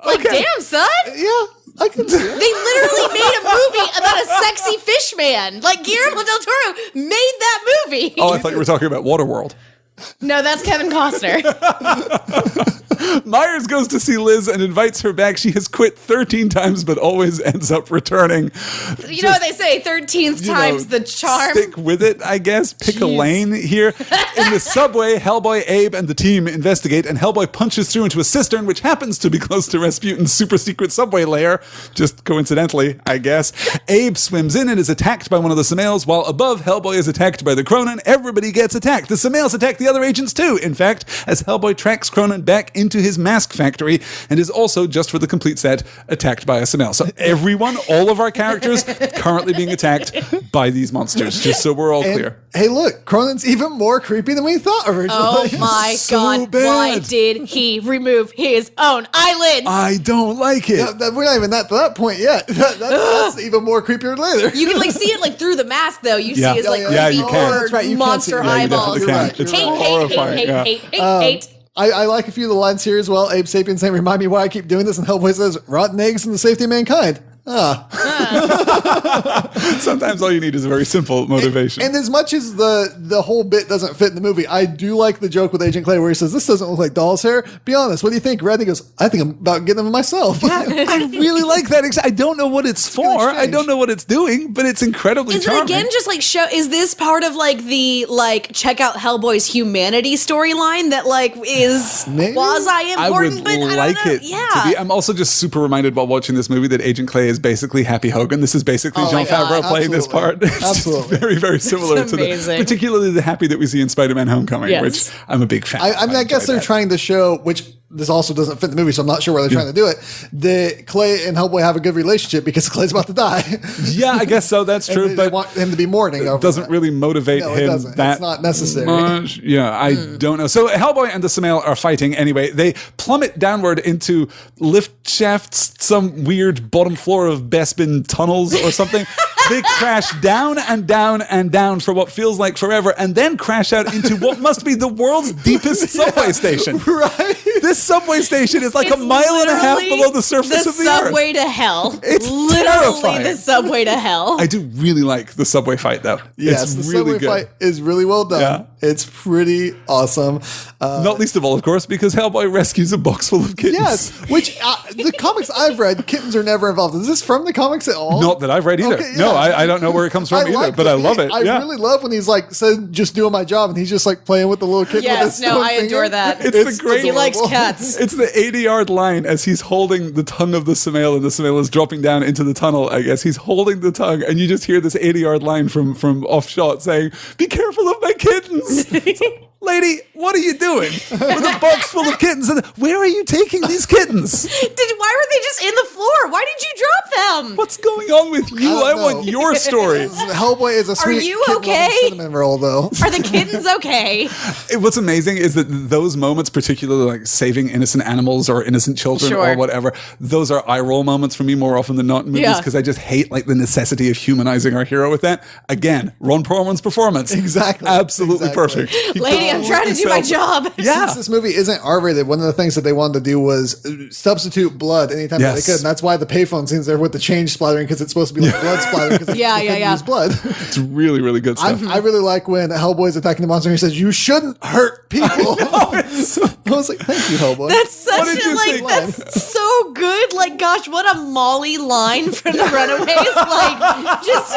Like, Okay. damn, son. Yeah, I can see it. They literally made a movie about a sexy fish man. Like, Guillermo del Toro made that movie. Oh, I thought you were talking about Waterworld. No, that's Kevin Costner. Myers goes to see Liz and invites her back. She has quit 13 times, but always ends up returning. You know what they say, 13th time's the charm. Stick with it, I guess. Pick a Jeez. lane here. In the subway, Hellboy, Abe, and the team investigate, and Hellboy punches through into a cistern, which happens to be close to Rasputin's super secret subway lair. Just coincidentally, I guess. Abe swims in and is attacked by one of the Samaels, while above, Hellboy is attacked by the Cronin. Everybody gets attacked. The Samaels attack the other agents too, in fact, as Hellboy tracks Cronin back into his mask factory and is also, just for the complete set, attacked by a Samael. So everyone, all of our characters, currently being attacked by these monsters, just so we're all And, clear. hey, look, Cronin's even more creepy than we thought originally. Oh my So God. bad. Why did he remove his own eyelids? I don't like it. We're not even at that point yet. That's even more creepier later. You can like see it like through the mask though. You Yeah. see his like Yeah, you creepy can. horde That's right, you can monster see it. Yeah, you eyeballs. definitely can. You're It's right. horrifying. yeah. hate. I like a few of the lines here as well. Abe Sapien saying, "Remind me why I keep doing this," and Hellboy says, "Rotten eggs and the safety of mankind." Sometimes all you need is a very simple motivation. And as much as the whole bit doesn't fit in the movie, I do like the joke with Agent Clay where he says, "This doesn't look like doll's hair. Be honest, what do you think, Red?" And he goes, "I think I'm about getting them myself." I really like that. I don't know what it's for. I don't know what it's doing, but it's incredibly charming. Is it again just like is this part of like the check out Hellboy's humanity storyline that like is quasi important? I would like it to be. I'm also just super reminded while watching this movie that Agent Clay is basically Happy Hogan. This is basically Jon Favreau playing this part. It's Absolutely. very, very similar to particularly the Happy that we see in Spider-Man Homecoming, which I'm a big fan of. I mean, I guess they're trying to show, which this also doesn't fit the movie, so I'm not sure where they're trying to do it. The Clay and Hellboy have a good relationship because Clay's about to die. Yeah, I guess so. That's true. They want him to be mourning over it. Doesn't really motivate him. That it's not necessary. Much. Yeah, I don't know. So Hellboy and the Samael are fighting anyway. They plummet downward into lift shafts, some weird bottom floor of Bespin tunnels or something. They crash down and down and down for what feels like forever, and then crash out into what must be the world's deepest subway station. Right? This subway station is like a mile and a half below the surface of the earth. The subway to hell. It's literally terrifying. the subway to hell. I do really like the subway fight, though. Yes, it's the really subway good. fight is really well done. Yeah. It's pretty awesome. Not least of all, of course, because Hellboy rescues a box full of kittens. Yes, which the comics I've read, kittens are never involved. Is this from the comics at all? Not that I've read either. Okay, yeah. No, I don't know where it comes from either, but I love it. I really love when he's like, said, just doing my job, and he's just like playing with the little kitten. Yes, with his I adore that. It's the great. He likes cats. It's the 80-yard line as he's holding the tongue of the Samael, and the Samael is dropping down into the tunnel. I guess he's holding the tongue, and you just hear this 80-yard line from off shot saying, "Be careful of my kittens." Lady, what are you doing with a box full of kittens? And where are you taking these kittens? Why were they just in the floor? Why did you drop them? What's going on with you? I want your story. Hellboy is a sweet. Are you okay? Cinnamon roll, though. Are the kittens okay? What's amazing is that those moments, particularly like saving innocent animals or innocent children or whatever, those are eye roll moments for me more often than not in movies because I just hate like the necessity of humanizing our hero with that. Again, Ron Perlman's performance. Exactly. Absolutely perfect. Lady, I'm trying to do my job. Yeah. Since this movie isn't R-rated, one of the things that they wanted to do was substitute blood anytime that they could. And that's why the payphone scenes there with the change splattering, because it's supposed to be like blood splattering because they couldn't use blood. It's really, really good stuff. I really like when Hellboy's attacking the monster and he says, "You shouldn't hurt people." I was like, thank you, Hellboy. That's such that's so good. Like, gosh, what a Molly line from the Runaways. Like, just...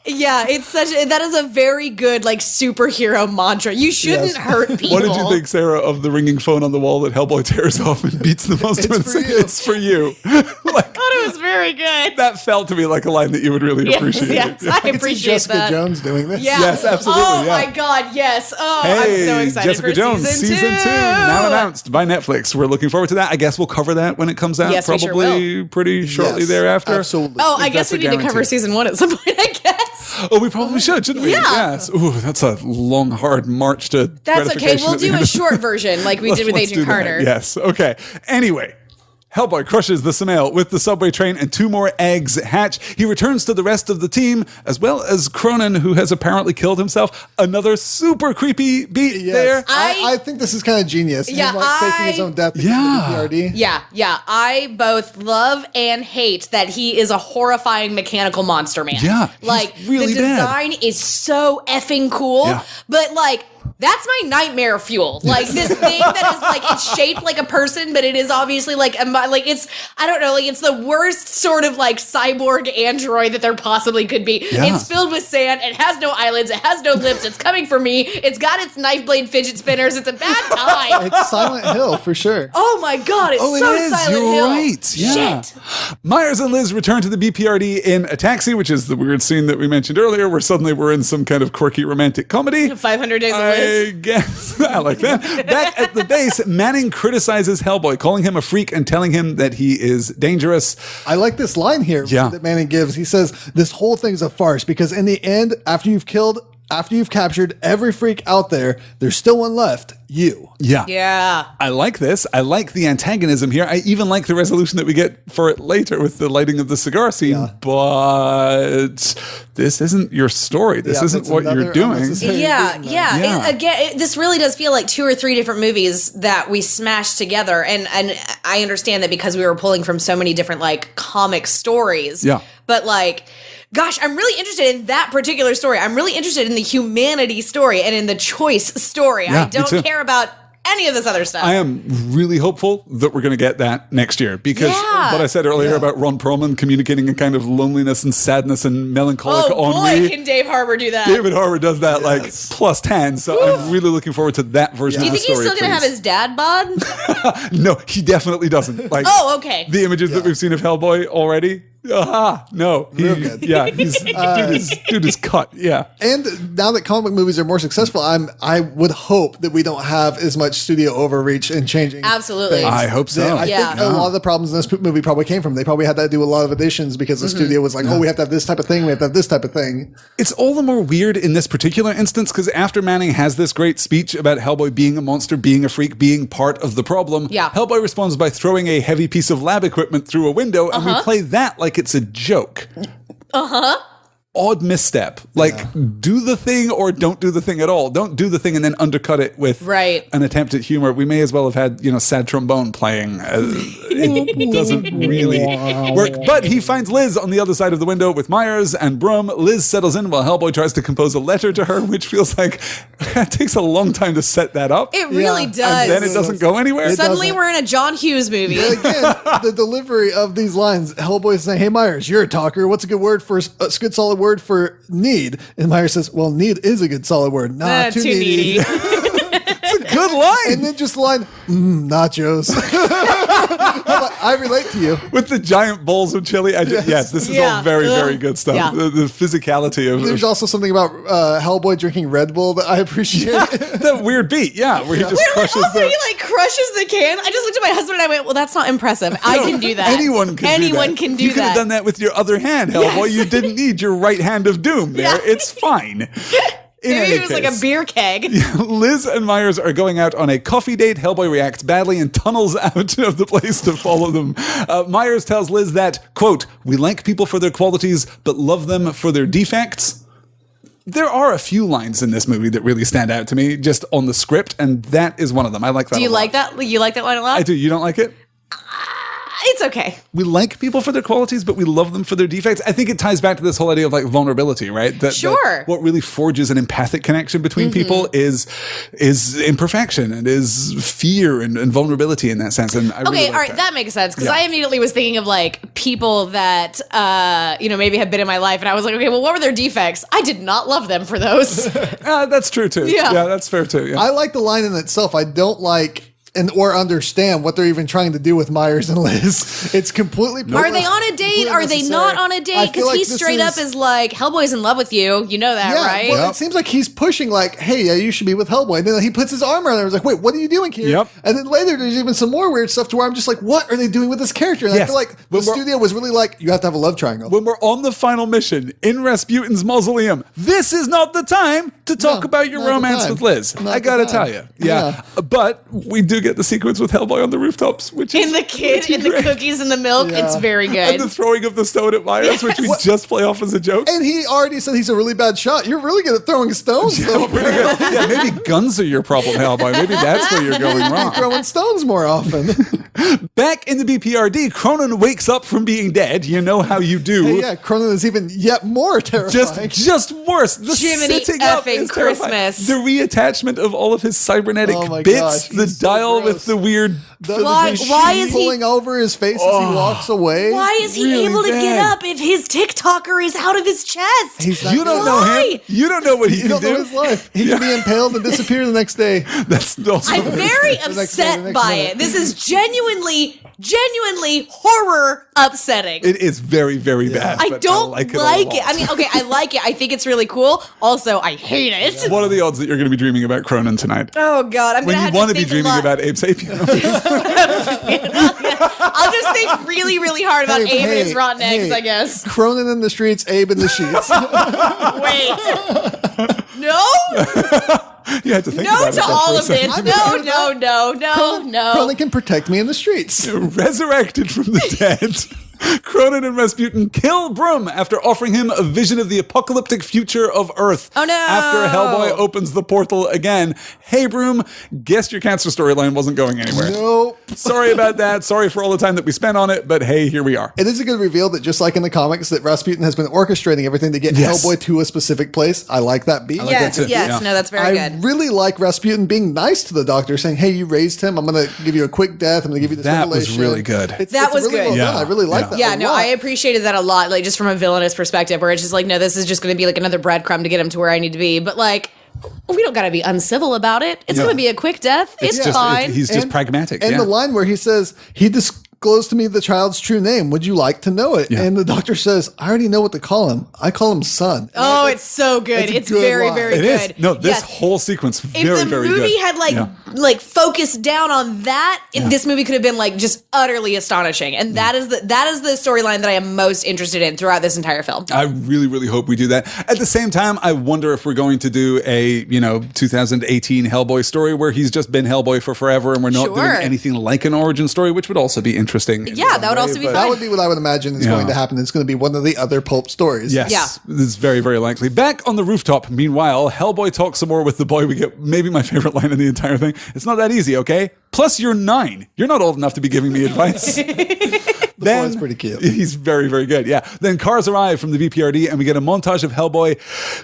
Yeah, that is a very good like superhero mantra. You shouldn't hurt people. What did you think, Sarah, of the ringing phone on the wall that Hellboy tears off and beats the monster and says, "It's for you"? I thought it was very good. That felt to me like a line that you would really appreciate. Yes, I appreciate Jessica that. Jones doing this. Yeah. Yes, absolutely. Oh my God, yes. Oh, I'm so excited Jessica for Jones, season 2. Now announced by Netflix. We're looking forward to that. I guess we'll cover that when it comes out. Yes, probably pretty shortly thereafter. Absolutely. Oh, I guess we need to cover season 1 at some point, I guess. Oh, we probably should, shouldn't we? Yeah. Yes. Ooh, that's a long, hard march to That's okay. We'll do a short version like we did with Let's Agent do that. Carter. Yes. Okay. Anyway. Hellboy crushes the Samael with the subway train and 2 more eggs hatch. He returns to the rest of the team, as well as Cronin, who has apparently killed himself. Another super creepy beat there. I think this is kind of genius. Yeah, him, like, faking his own death. PRD. Yeah. I both love and hate that he is a horrifying mechanical monster man. Yeah, like really the design is so effing cool, but like. That's my nightmare fuel. Like this thing that is like it's shaped like a person, but it is obviously like it's I don't know, like it's the worst sort of like cyborg android that there possibly could be. Yeah. It's filled with sand. It has no eyelids. It has no lips. It's coming for me. It's got its knife blade fidget spinners. It's a bad time. It's Silent Hill for sure. Oh my God! It's so Silent Hill. You're right. Yeah. Shit. Myers and Liz return to the BPRD in a taxi, which is the weird scene that we mentioned earlier, where suddenly we're in some kind of quirky romantic comedy. 500 Days of Liz. I guess I like that. Back at the base, Manning criticizes Hellboy, calling him a freak and telling him that he is dangerous. I like this line here that Manning gives. He says, "This whole thing's a farce because in the end, after you've killed after you've captured every freak out there, there's still one left, you. Yeah. Yeah. I like this. I like the antagonism here. I even like the resolution that we get for it later with the lighting of the cigar scene, but this isn't your story. This isn't what you're doing. Yeah. Again, this really does feel like 2 or 3 different movies that we smashed together. And I understand that because we were pulling from so many different like comic stories. Yeah. But like, gosh, I'm really interested in that particular story. I'm really interested in the humanity story and in the choice story. Yeah, I don't care about any of this other stuff. I am really hopeful that we're going to get that next year because what I said earlier about Ron Perlman communicating a kind of loneliness and sadness and melancholic ennui. Oh boy, can Dave Harbour do that. David Harbour does that like plus 10, so I'm really looking forward to that version of the story. Do you think he's still going to have his dad bod? No, he definitely doesn't. Like, okay. The images that we've seen of Hellboy already, no. Dude is cut, yeah. And now that comic movies are more successful, I would hope that we don't have as much studio overreach and changing. Absolutely. things. I hope so. I think a lot of the problems in this movie probably came from, they probably had to do a lot of additions because the studio was like, we have to have this type of thing, we have to have this type of thing. It's all the more weird in this particular instance because after Manning has this great speech about Hellboy being a monster, being a freak, being part of the problem, Hellboy responds by throwing a heavy piece of lab equipment through a window, and we play that like it's a joke. Odd misstep. Like, do the thing or don't do the thing at all. Don't do the thing and then undercut it with an attempt at humor. We may as well have had, sad trombone playing. It doesn't really work. But he finds Liz on the other side of the window with Myers and Brum. Liz settles in while Hellboy tries to compose a letter to her, which feels like it takes a long time to set that up. It really does. And then it doesn't go anywhere. Suddenly we're in a John Hughes movie. Again, the delivery of these lines, Hellboy's saying, hey, Myers, you're a talker. What's a good word for a good solid word for need? And Myers says, well, need is a good solid word. Not too needy. It's a good line. And then just the line, nachos. I relate to you. With the giant bowls of chili. Yes, this is all very, very good stuff. Yeah. The physicality of There's also something about Hellboy drinking Red Bull that I appreciate. That weird beat, where he just crushes he like crushes the can. I just looked at my husband and I went, well, that's not impressive. I can do that. Anyone can do that. You could have done that with your other hand, Hellboy. You didn't need your right hand of doom there. It's fine. Maybe it was like a beer keg. Liz and Myers are going out on a coffee date. Hellboy reacts badly and tunnels out of the place to follow them. Myers tells Liz that, quote, we like people for their qualities, but love them for their defects. There are a few lines in this movie that really stand out to me just on the script, and that is one of them. I like that. Do you like that? You like that line a lot? I do. You don't like it? It's okay. We like people for their qualities, but we love them for their defects. I think it ties back to this whole idea of like vulnerability, right? That what really forges an empathic connection between people is imperfection and is fear and vulnerability in that sense. And I really like all right, that makes sense because I immediately was thinking of like people that maybe have been in my life, and I was like, okay, well, what were their defects? I did not love them for those. That's true too. Yeah, that's fair too. Yeah. I like the line in itself. I don't like or understand what they're even trying to do with Myers and Liz. It's completely Are they on a date? Are they not on a date? Because he straight up is like, Hellboy's in love with you. You know that, right? Well, it seems like he's pushing like, hey, you should be with Hellboy. And then he puts his arm around her and was like, wait, what are you doing here? Yep. And then later there's even some more weird stuff to where I'm just like, what are they doing with this character? And I feel like the studio was really like, you have to have a love triangle. When we're on the final mission in Rasputin's mausoleum, this is not the time to talk about your romance with Liz. I gotta tell you. Yeah. But we do get the sequence with Hellboy on the rooftops, which is the cookies and the milk. It's very good. And the throwing of the stone at Myers, which we just play off as a joke. And he already said he's a really bad shot. You're really good at throwing stones, though. Maybe guns are your problem, Hellboy. Maybe that's where you're going wrong. Throwing stones more often. Back in the BPRD, Cronin wakes up from being dead. You know how you do. Cronin is even yet more terrifying. Just worse. The Jiminy effing Christmas. The reattachment of all of his cybernetic bits. The dial with the weird. Why is he pulling over his face as he walks away? Why is he able to get up if his TikToker is out of his chest? You don't know him. You don't know what he can do. You don't know his life. He can be impaled and disappear the next day. That's also I'm very upset by it. This is genuinely horror upsetting. It is very, very bad. I don't like it. I mean, okay, I like it. I think it's really cool. Also, I hate it. What are the odds that you're going to be dreaming about Cronin tonight? Oh God, I'm going to have to want to be dreaming about Abe Sapien. I'll just think really, really hard about Abe and his rotten eggs, I guess. Cronin in the streets, Abe in the sheets. Wait. No. You had to think No about to it all for a of this. second. No. Cronin can protect me in the streets. Resurrected from the dead, Cronin and Rasputin kill Broom after offering him a vision of the apocalyptic future of Earth. Oh, no. After Hellboy opens the portal again. Hey, Broom, guessed your cancer storyline wasn't going anywhere. Nope. Sorry about that. Sorry for all the time that we spent on it, but hey, here we are. It is a good reveal that just like in the comics, that Rasputin has been orchestrating everything to get Yes. Hellboy to a specific place. I like that beat. Yes. that too. Yes. Yeah. No, that's very I good. really like Rasputin being nice to the doctor, saying, "Hey, you raised him. I'm going to give you a quick death. I'm going to give you this That was revelation." really good. That was really good. Well Yeah. done. I really like Yeah. that. Yeah, a no, lot. I appreciated that a lot, like just from a villainous perspective, where it's just like, no, this is just going to be like another breadcrumb to get him to where I need to be. But like, we don't got to be uncivil about it. It's No. going to be a quick death. It's just, fine. he's just pragmatic. And yeah. the line where he says, he disclosed to me the child's true name. Would you like to know it? Yeah. And the doctor says, I already know what to call him. I call him son. Oh, it's so good. It's a It's good very, line. very It good. is. No, this Yes. whole sequence, very, If the very movie good. had Yeah. like focused down on that, this movie could have been like just utterly astonishing. And that is the storyline that I am most interested in throughout this entire film. I really, really hope we do that. At the same time, I wonder if we're going to do a, 2018 Hellboy story where he's just been Hellboy for forever and we're not doing Sure. anything like an origin story, which would also be interesting. Yeah, that would also be But fun. that would be what I would imagine is Yeah. going to happen. It's going to be one of the other pulp stories. Yes, Yeah. this is very, very likely. Back on the rooftop, meanwhile, Hellboy talks some more with the boy. We get maybe my favorite line in the entire thing. It's not that easy, okay? Plus, you're 9. You're not old enough to be giving me advice. Then, boy's pretty cute. He's very, very good. Yeah. Then cars arrive from the BPRD, and we get a montage of Hellboy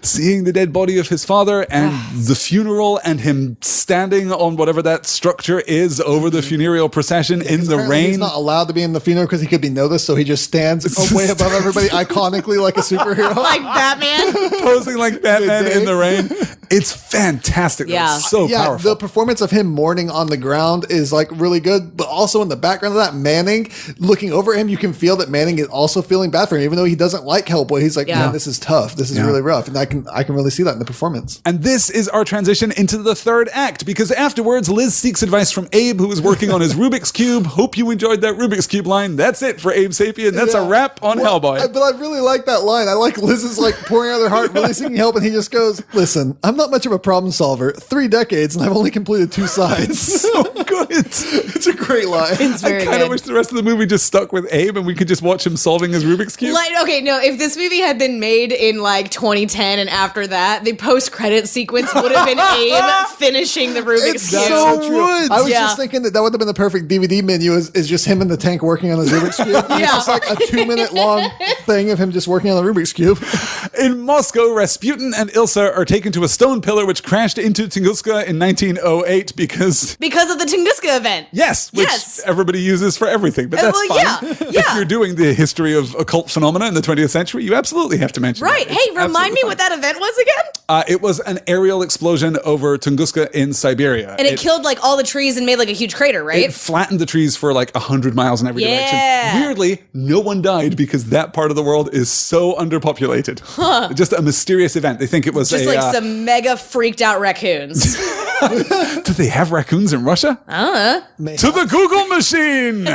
seeing the dead body of his father and the funeral, and him standing on whatever that structure is over the funereal procession in the Apparently rain. He's not allowed to be in the funeral because he could be noticed, so he just stands way above everybody, iconically like a superhero. Like Batman. posing like Batman Good in day. the rain. It's fantastic. Yeah. It's so Yeah, powerful. the performance of him mourning on the ground is like really good, but also in the background of that, Manning looking over him, you can feel that Manning is also feeling bad for him, even though he doesn't like Hellboy. He's like, Yeah. man, this is tough. This is really rough, and I can really see that in the performance. And this is our transition into the third act, because afterwards, Liz seeks advice from Abe, who is working on his Rubik's Cube. Hope you enjoyed that Rubik's Cube line. That's it for Abe Sapien. That's a Yeah. wrap on Hellboy. But I really like that line. I like Liz's like pouring out her heart, really seeking help, and he just goes, "Listen, I'm not much of a problem solver. 3 decades, and I've only completed 2 sides." So good. It's a great line. It's I very kind of good. wish the rest of the movie just stuck with Abe and we could just watch him solving his Rubik's Cube. Like, okay, no, if this movie had been made in like 2010 and after that, the post-credit sequence would have been Abe finishing the Rubik's It's Cube. so true. would. I was Yeah. just thinking that would have been the perfect DVD menu is just him in the tank working on his Rubik's Cube. And It's Yeah. just like a 2-minute long thing of him just working on the Rubik's Cube. In Moscow, Rasputin and Ilsa are taken to a stone pillar which crashed into Tunguska in 1908 because Because of the Tunguska event. yes, which Yes. everybody uses for everything, but that's well, fine. yeah, yeah. If you're doing the history of occult phenomena in the 20th century, you absolutely have to mention Right. it. Hey, It's remind me absolutely what that event was again? fine. It was an aerial explosion over Tunguska in Siberia. And it killed like all the trees and made like a huge crater, right? It flattened the trees for like 100 miles in every Yeah. direction. Weirdly, no one died because that part of the world is so underpopulated. Just a mysterious event. They think it was Just a. like some mega freaked out raccoons. Do they have raccoons in Russia? To the Google machine!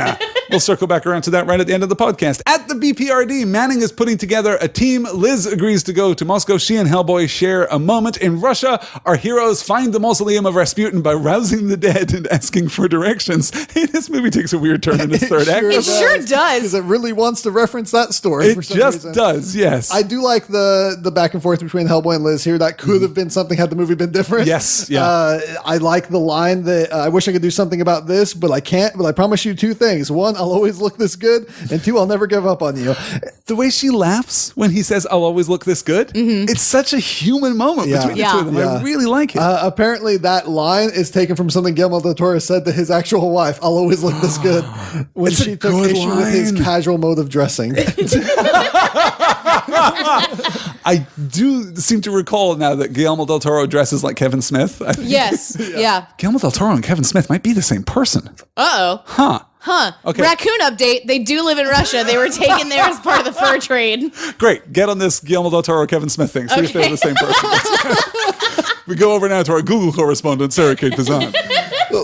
We'll circle back around to that right at the end of the podcast. At the BPRD, Manning is putting together a team. Liz agrees to go to Moscow. She and Hellboy share a moment. In Russia, our heroes find the mausoleum of Rasputin by rousing the dead and asking for directions. Hey, this movie takes a weird turn in its third act. It sure does. Because it really wants to reference that story It for some just reason. does, yes. I do like the back and forth between Hellboy and Liz here. That could have been something had the movie been different. Yes, yeah. I like the line that I wish I could do something about this, but I can't. But I promise you 2 things. 1, I'll always look this good, and 2, I'll never give up on you. The way she laughs when he says, I'll always look this good, it's such a human moment Yeah. between the Yeah. two of them. I really like it. Apparently, that line is taken from something Guillermo del Toro said to his actual wife. I'll always look this good when It's a she took good issue with his line. casual mode of dressing. I do seem to recall now that Guillermo del Toro dresses like Kevin Smith. I think Yes. Yeah. Guillermo del Toro and Kevin Smith might be the same person. Uh-oh. Huh. Okay. Raccoon update. They do live in Russia. They were taken there as part of the fur trade. Great. Get on this Guillermo del Toro, Kevin Smith thing. See if they're Okay. the same person. We go over now to our Google correspondent, Sarah Kate Bazan.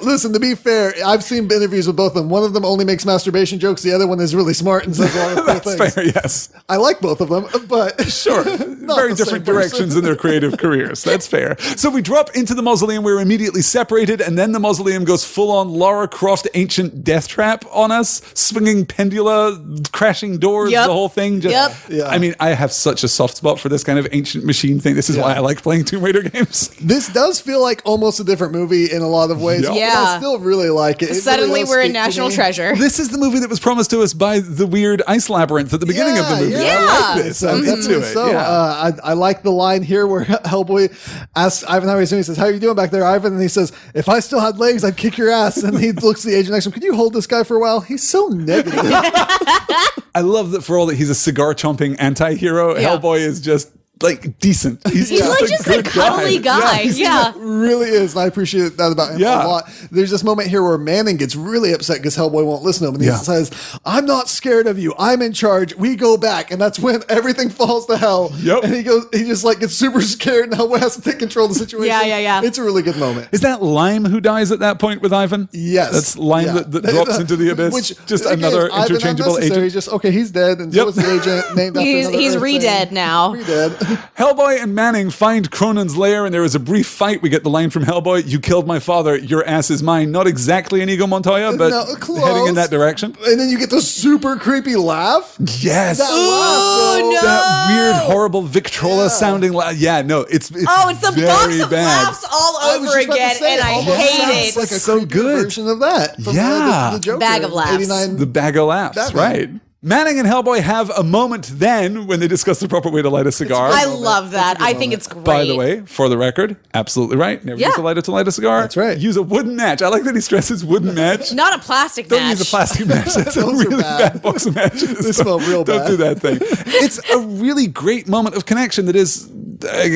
listen, to be fair, I've seen interviews with both of them. One of them only makes masturbation jokes. The other one is really smart and says a lot of cool things. That's fair, yes. I like both of them, but sure, very different directions in their creative careers. That's fair. So we drop into the mausoleum. We're immediately separated, and then the mausoleum goes full-on Lara Croft ancient death trap on us, swinging pendula, crashing doors, the whole thing. I mean, I have such a soft spot for this kind of ancient machine thing. This is why I like playing Tomb Raider games. This does feel like almost a different movie in a lot of ways. But I still really like it. Suddenly we're a national treasure. This is the movie that was promised to us by the weird ice labyrinth at the beginning of the movie. I like this. I'm into it. So I like the line here where Hellboy asks Ivan how he's doing. He says, "How are you doing back there, Ivan?" And he says, "If I still had legs, I'd kick your ass." And he looks at the agent next to him. "Could you hold this guy for a while?" He's so negative. I love that for all that he's a cigar chomping anti-hero, Hellboy is just like decent. He's just a cuddly guy. Yeah. Really is. And I appreciate that about him a lot. There's this moment here where Manning gets really upset because Hellboy won't listen to him. And he says, "I'm not scared of you. I'm in charge. We go back." And that's when everything falls to hell. Yep. And he just like gets super scared and Hellboy has to take control of the situation. Yeah. It's a really good moment. Is that Lime who dies at that point with Ivan? Yes. That's Lime that drops into the abyss. Which, just again, another interchangeable agent. He's just, okay, he's dead. And so is the agent named after He's re-dead now. Re-dead. Hellboy and Manning find Cronon's lair, and there is a brief fight. We get the line from Hellboy, "You killed my father, your ass is mine." Not exactly Inigo Montoya, but heading in that direction. And then you get the super creepy laugh. Yes. That laugh, no. That weird, horrible Victrola sounding laugh. Yeah, no, it's the box of laughs all over again, and I hate it. Like a so good version of that. From the Joker, Bag of laughs. 89. The bag of laughs, Batman. right. Manning and Hellboy have a moment then when they discuss the proper way to light a cigar. I love that. I think it's great. By the way, for the record, absolutely right. Never use a lighter to light a cigar. That's right. Use a wooden match. I like that he stresses wooden match. Not a plastic Don't match. use a plastic match. That's a Those are really bad. bad box of matches. They smell real Don't bad. do that thing. It's a really great moment of connection that is,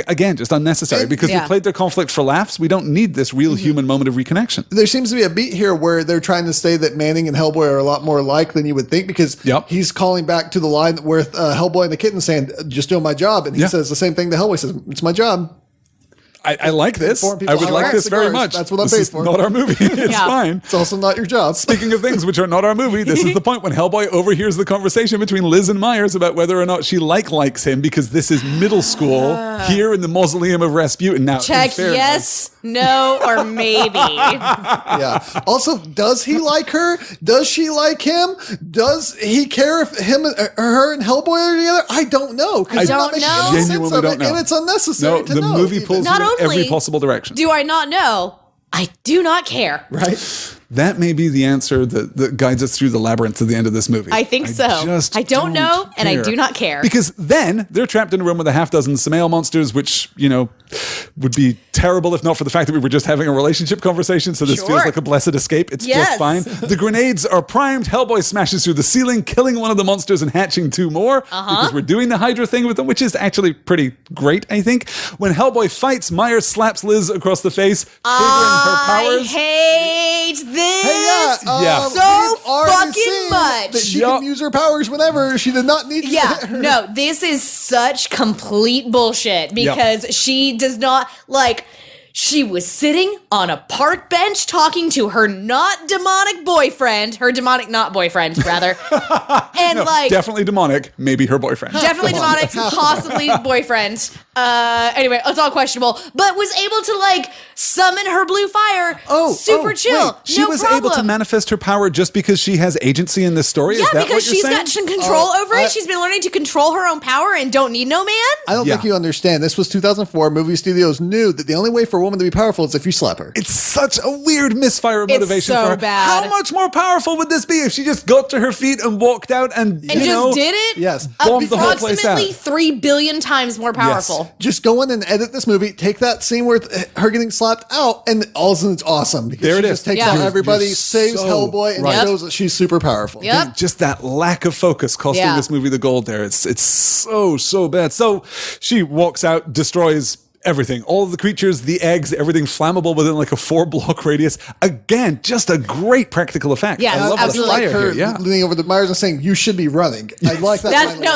again, just unnecessary because we played their conflict for laughs. We don't need this real human moment of reconnection. There seems to be a beat here where they're trying to say that Manning and Hellboy are a lot more alike than you would think because he's calling back to the line where Hellboy and the kitten saying, "Just doing my job." And he says the same thing to Hellboy, says, "It's my job." I like this. I would like this very much. That's what I'm this paid is for. Not our movie. It's fine. It's also not your job. Speaking of things which are not our movie, this is the point when Hellboy overhears the conversation between Liz and Myers about whether or not she likes him because this is middle school here in the Mausoleum of Rasputin. Now, check yes, no, or maybe. Also, does he like her? Does she like him? Does he care if her and Hellboy are together? I don't know. I don't know. Genuinely don't know. And it's unnecessary to know. The movie pulls you in every possible direction. Do I not know? I do not care. Right? That may be the answer that guides us through the labyrinth to the end of this movie. I think so. I don't know, and I do not care. Because then they're trapped in a room with a half dozen Samael monsters, which, would be terrible if not for the fact that we were just having a relationship conversation. So this feels like a blessed escape. It's just fine. The grenades are primed. Hellboy smashes through the ceiling, killing one of the monsters and hatching two more because we're doing the Hydra thing with them, which is actually pretty great, I think. When Hellboy fights, Myers slaps Liz across the face, triggering her powers. I hate this so fucking much. That she can use her powers whenever. She did not need to. No, this is such complete bullshit because she does not she was sitting on a park bench talking to her not demonic boyfriend, her demonic not boyfriend, rather. And definitely demonic, maybe her boyfriend. Definitely demonic, possibly boyfriend. Anyway, it's all questionable. But was able to summon her blue fire super chill. Wait, she was able to manifest her power just because she has agency in this story? Yeah, is that because what you're she's saying? got control over it. She's been learning to control her own power and don't need no man. I don't think you understand. This was 2004. Movie studios knew that the only way for a woman to be powerful is if you slap her. It's such a weird misfire of motivation so for her. bad. How much more powerful would this be if she just got to her feet and walked out and just did it? Yes. Bombed the whole place out. Approximately 3 billion times more powerful. Yes. Just go in and edit this movie, take that scene where her getting slapped out, and all of a sudden it's awesome. Because there it she is. just takes out everybody, You're saves so Hellboy, and shows that she's super powerful. Yep. Just that lack of focus costing this movie the gold there. It's so bad. So she walks out, destroys everything. All of the creatures, the eggs, everything flammable within like a 4-block radius. Again, just a great practical effect. Yeah, I love absolutely. the fire here. Yeah. Leaning over the Myers and saying, "You should be running." I like that.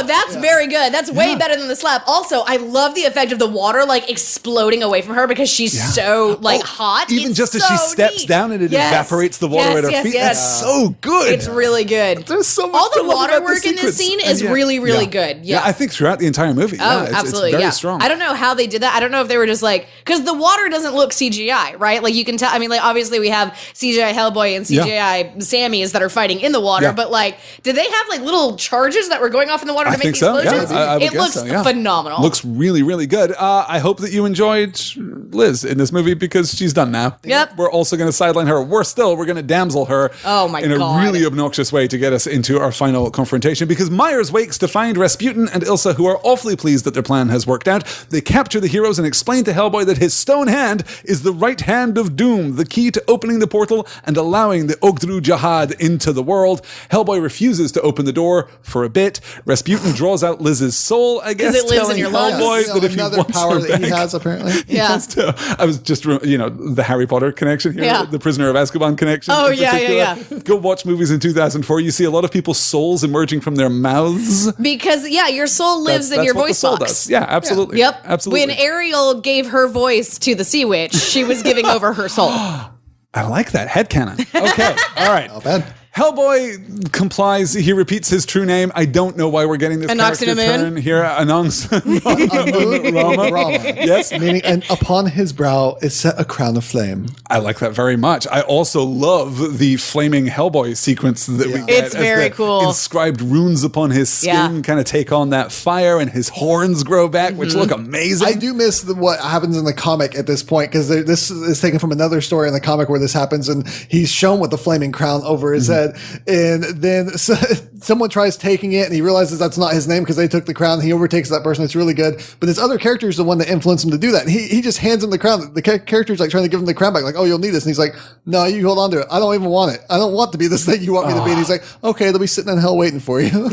That's very good. That's way better than the slap. Also, I love the effect of the water like exploding away from her because she's so like hot. Even it's just as so she steps neat. down and it evaporates the water at her feet. That's so good. It's really good. There's so much all the to love water about work in this scene is really good. Yeah, I think throughout the entire movie. Oh, it's absolutely. very strong. I don't know how they did that. I don't know if they were just like, because the water doesn't look CGI, right? Like you can tell. I mean, like obviously we have CGI Hellboy and CGI Sammys that are fighting in the water, but like, did they have like little charges that were going off in the water to make the explosions? Yeah, I would it guess looks so, phenomenal. Looks really, really good. I hope that you enjoyed Liz in this movie because she's done now. Yep. We're also going to sideline her. Worse still, we're going to damsel her in a really obnoxious way to get us into our final confrontation because Myers wakes to find Rasputin and Ilsa, who are awfully pleased that their plan has worked out. They capture the heroes and explain to Hellboy that his stone hand is the right hand of doom, the key to opening the portal and allowing the Ogdru Jahad into the world. Hellboy refuses to open the door for a bit. Rasputin draws out Liz's soul, I guess, it lives telling in your Hellboy lungs. that if he wants power her that back, he has, apparently. Yeah. I was just, the Harry Potter connection here, Yeah. the Prisoner of Azkaban connection. Oh, in yeah. particular. Go watch movies in 2004. You see a lot of people's souls emerging from their mouths. Because your soul lives in That's your what the voice soul box. does. Yeah, absolutely. Yep. Absolutely. When Ariel gave her voice to the Sea Witch, she was giving over her soul. I like that. Headcanon. Okay. All right. Not bad. Hellboy complies. He repeats his true name. I don't know why we're getting this character turn here. Anongs. Rama. Yes. Meaning, and upon his brow is set a crown of flame. I like that very much. I also love the flaming Hellboy sequence that we get. It's as very the cool. Inscribed runes upon his skin kind of take on that fire, and his horns grow back, which look amazing. I do miss what happens in the comic at this point because this is taken from another story in the comic where this happens, and he's shown with the flaming crown over his head, and then someone tries taking it, and he realizes that's not his name because they took the crown. He overtakes that person. It's really good, but this other character is the one that influenced him to do that. And he just hands him the crown. The character's like trying to give him the crown back, like, "Oh, you'll need this," and he's like, "No, you hold on to it. I don't even want it. I don't want to be this thing you want me to be." And he's like, "Okay, they'll be sitting in hell waiting for you."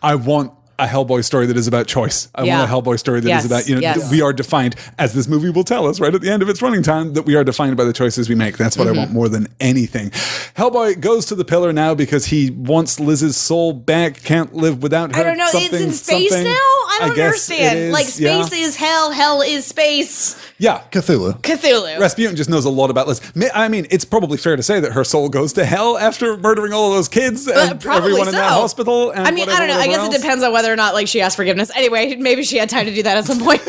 I want a Hellboy story that is about choice. I want a Hellboy story that is about, we are defined, as this movie will tell us right at the end of its running time, that we are defined by the choices we make. That's what I want more than anything. Hellboy goes to the pillar now because he wants Liz's soul back, can't live without her. I don't know. It's in space now? I don't understand. Like, space is hell, hell is space. Yeah. Cthulhu. Rasputin just knows a lot about Liz. I mean, it's probably fair to say that her soul goes to hell after murdering all of those kids and everyone in that hospital. And I mean, I don't know. I guess it depends on whether or not like she asked forgiveness. Anyway, maybe she had time to do that at some point.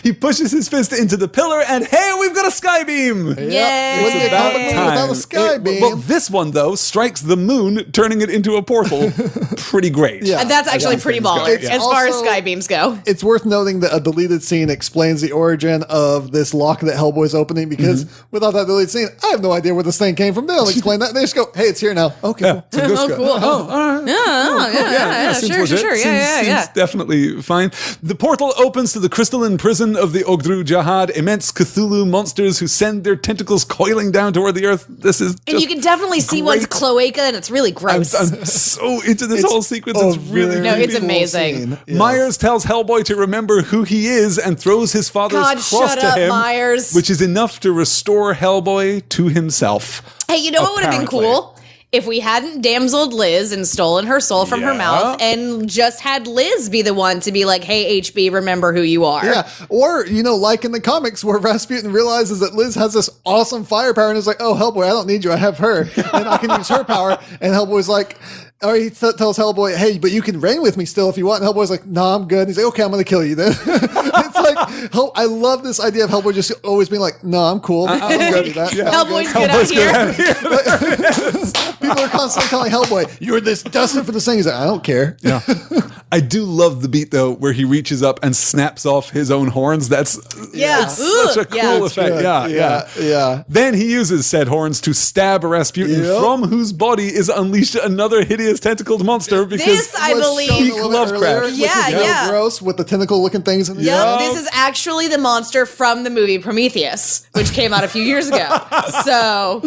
He pushes his fist into the pillar, and hey, we've got a sky beam. Yay! Wouldn't about time. Without a sky beam. Well, this one though strikes the moon, turning it into a portal. Pretty great. Yeah. That's actually pretty baller as far as sky beams go. It's worth noting that a deleted scene explains the origin of this lock that Hellboy's opening because without that deleted scene, I have no idea where this thing came from. They'll explain that. They just go, "Hey, it's here now." Okay, cool. Oh, cool. Oh, all right. Yeah, sure. Seems definitely fine. The portal opens to the crystalline prison of the Ogdru Jahad, immense Cthulhu monsters who send their tentacles coiling down toward the earth. This is and you can definitely see one's cloaca, and it's really gross. I'm so into this whole sequence. It's really it's amazing. Yes. Myers tells Hellboy to remember who he is and throws his father's cross to him, Myers. which is enough to restore Hellboy to himself. Hey, you know what would have been cool? If we hadn't damseled Liz and stolen her soul from her mouth and just had Liz be the one to be like, "Hey, HB, remember who you are." Yeah. Or, like in the comics where Rasputin realizes that Liz has this awesome firepower and is like, "Oh, Hellboy, I don't need you. I have her. And I can use her power." And Hellboy's like, or he tells Hellboy, "Hey, but you can reign with me still if you want." And Hellboy's like, "No, I'm good." And he's like, "Okay, I'm going to kill you then." It's like, I love this idea of Hellboy just always being like, "No, I'm cool. I'm good with that." Yeah, Hellboy's good out here. People are constantly telling Hellboy, "You're this destined for this thing." He's like, "I don't care." Yeah. I do love the beat though, where he reaches up and snaps off his own horns. That's such a cool effect. Yeah. Then he uses said horns to stab Rasputin, from whose body is unleashed another hideous tentacled monster. Because this, I believe, peak Lovecraft. Yeah. Gross with the tentacle looking things in the This is actually the monster from the movie Prometheus, which came out a few years ago. So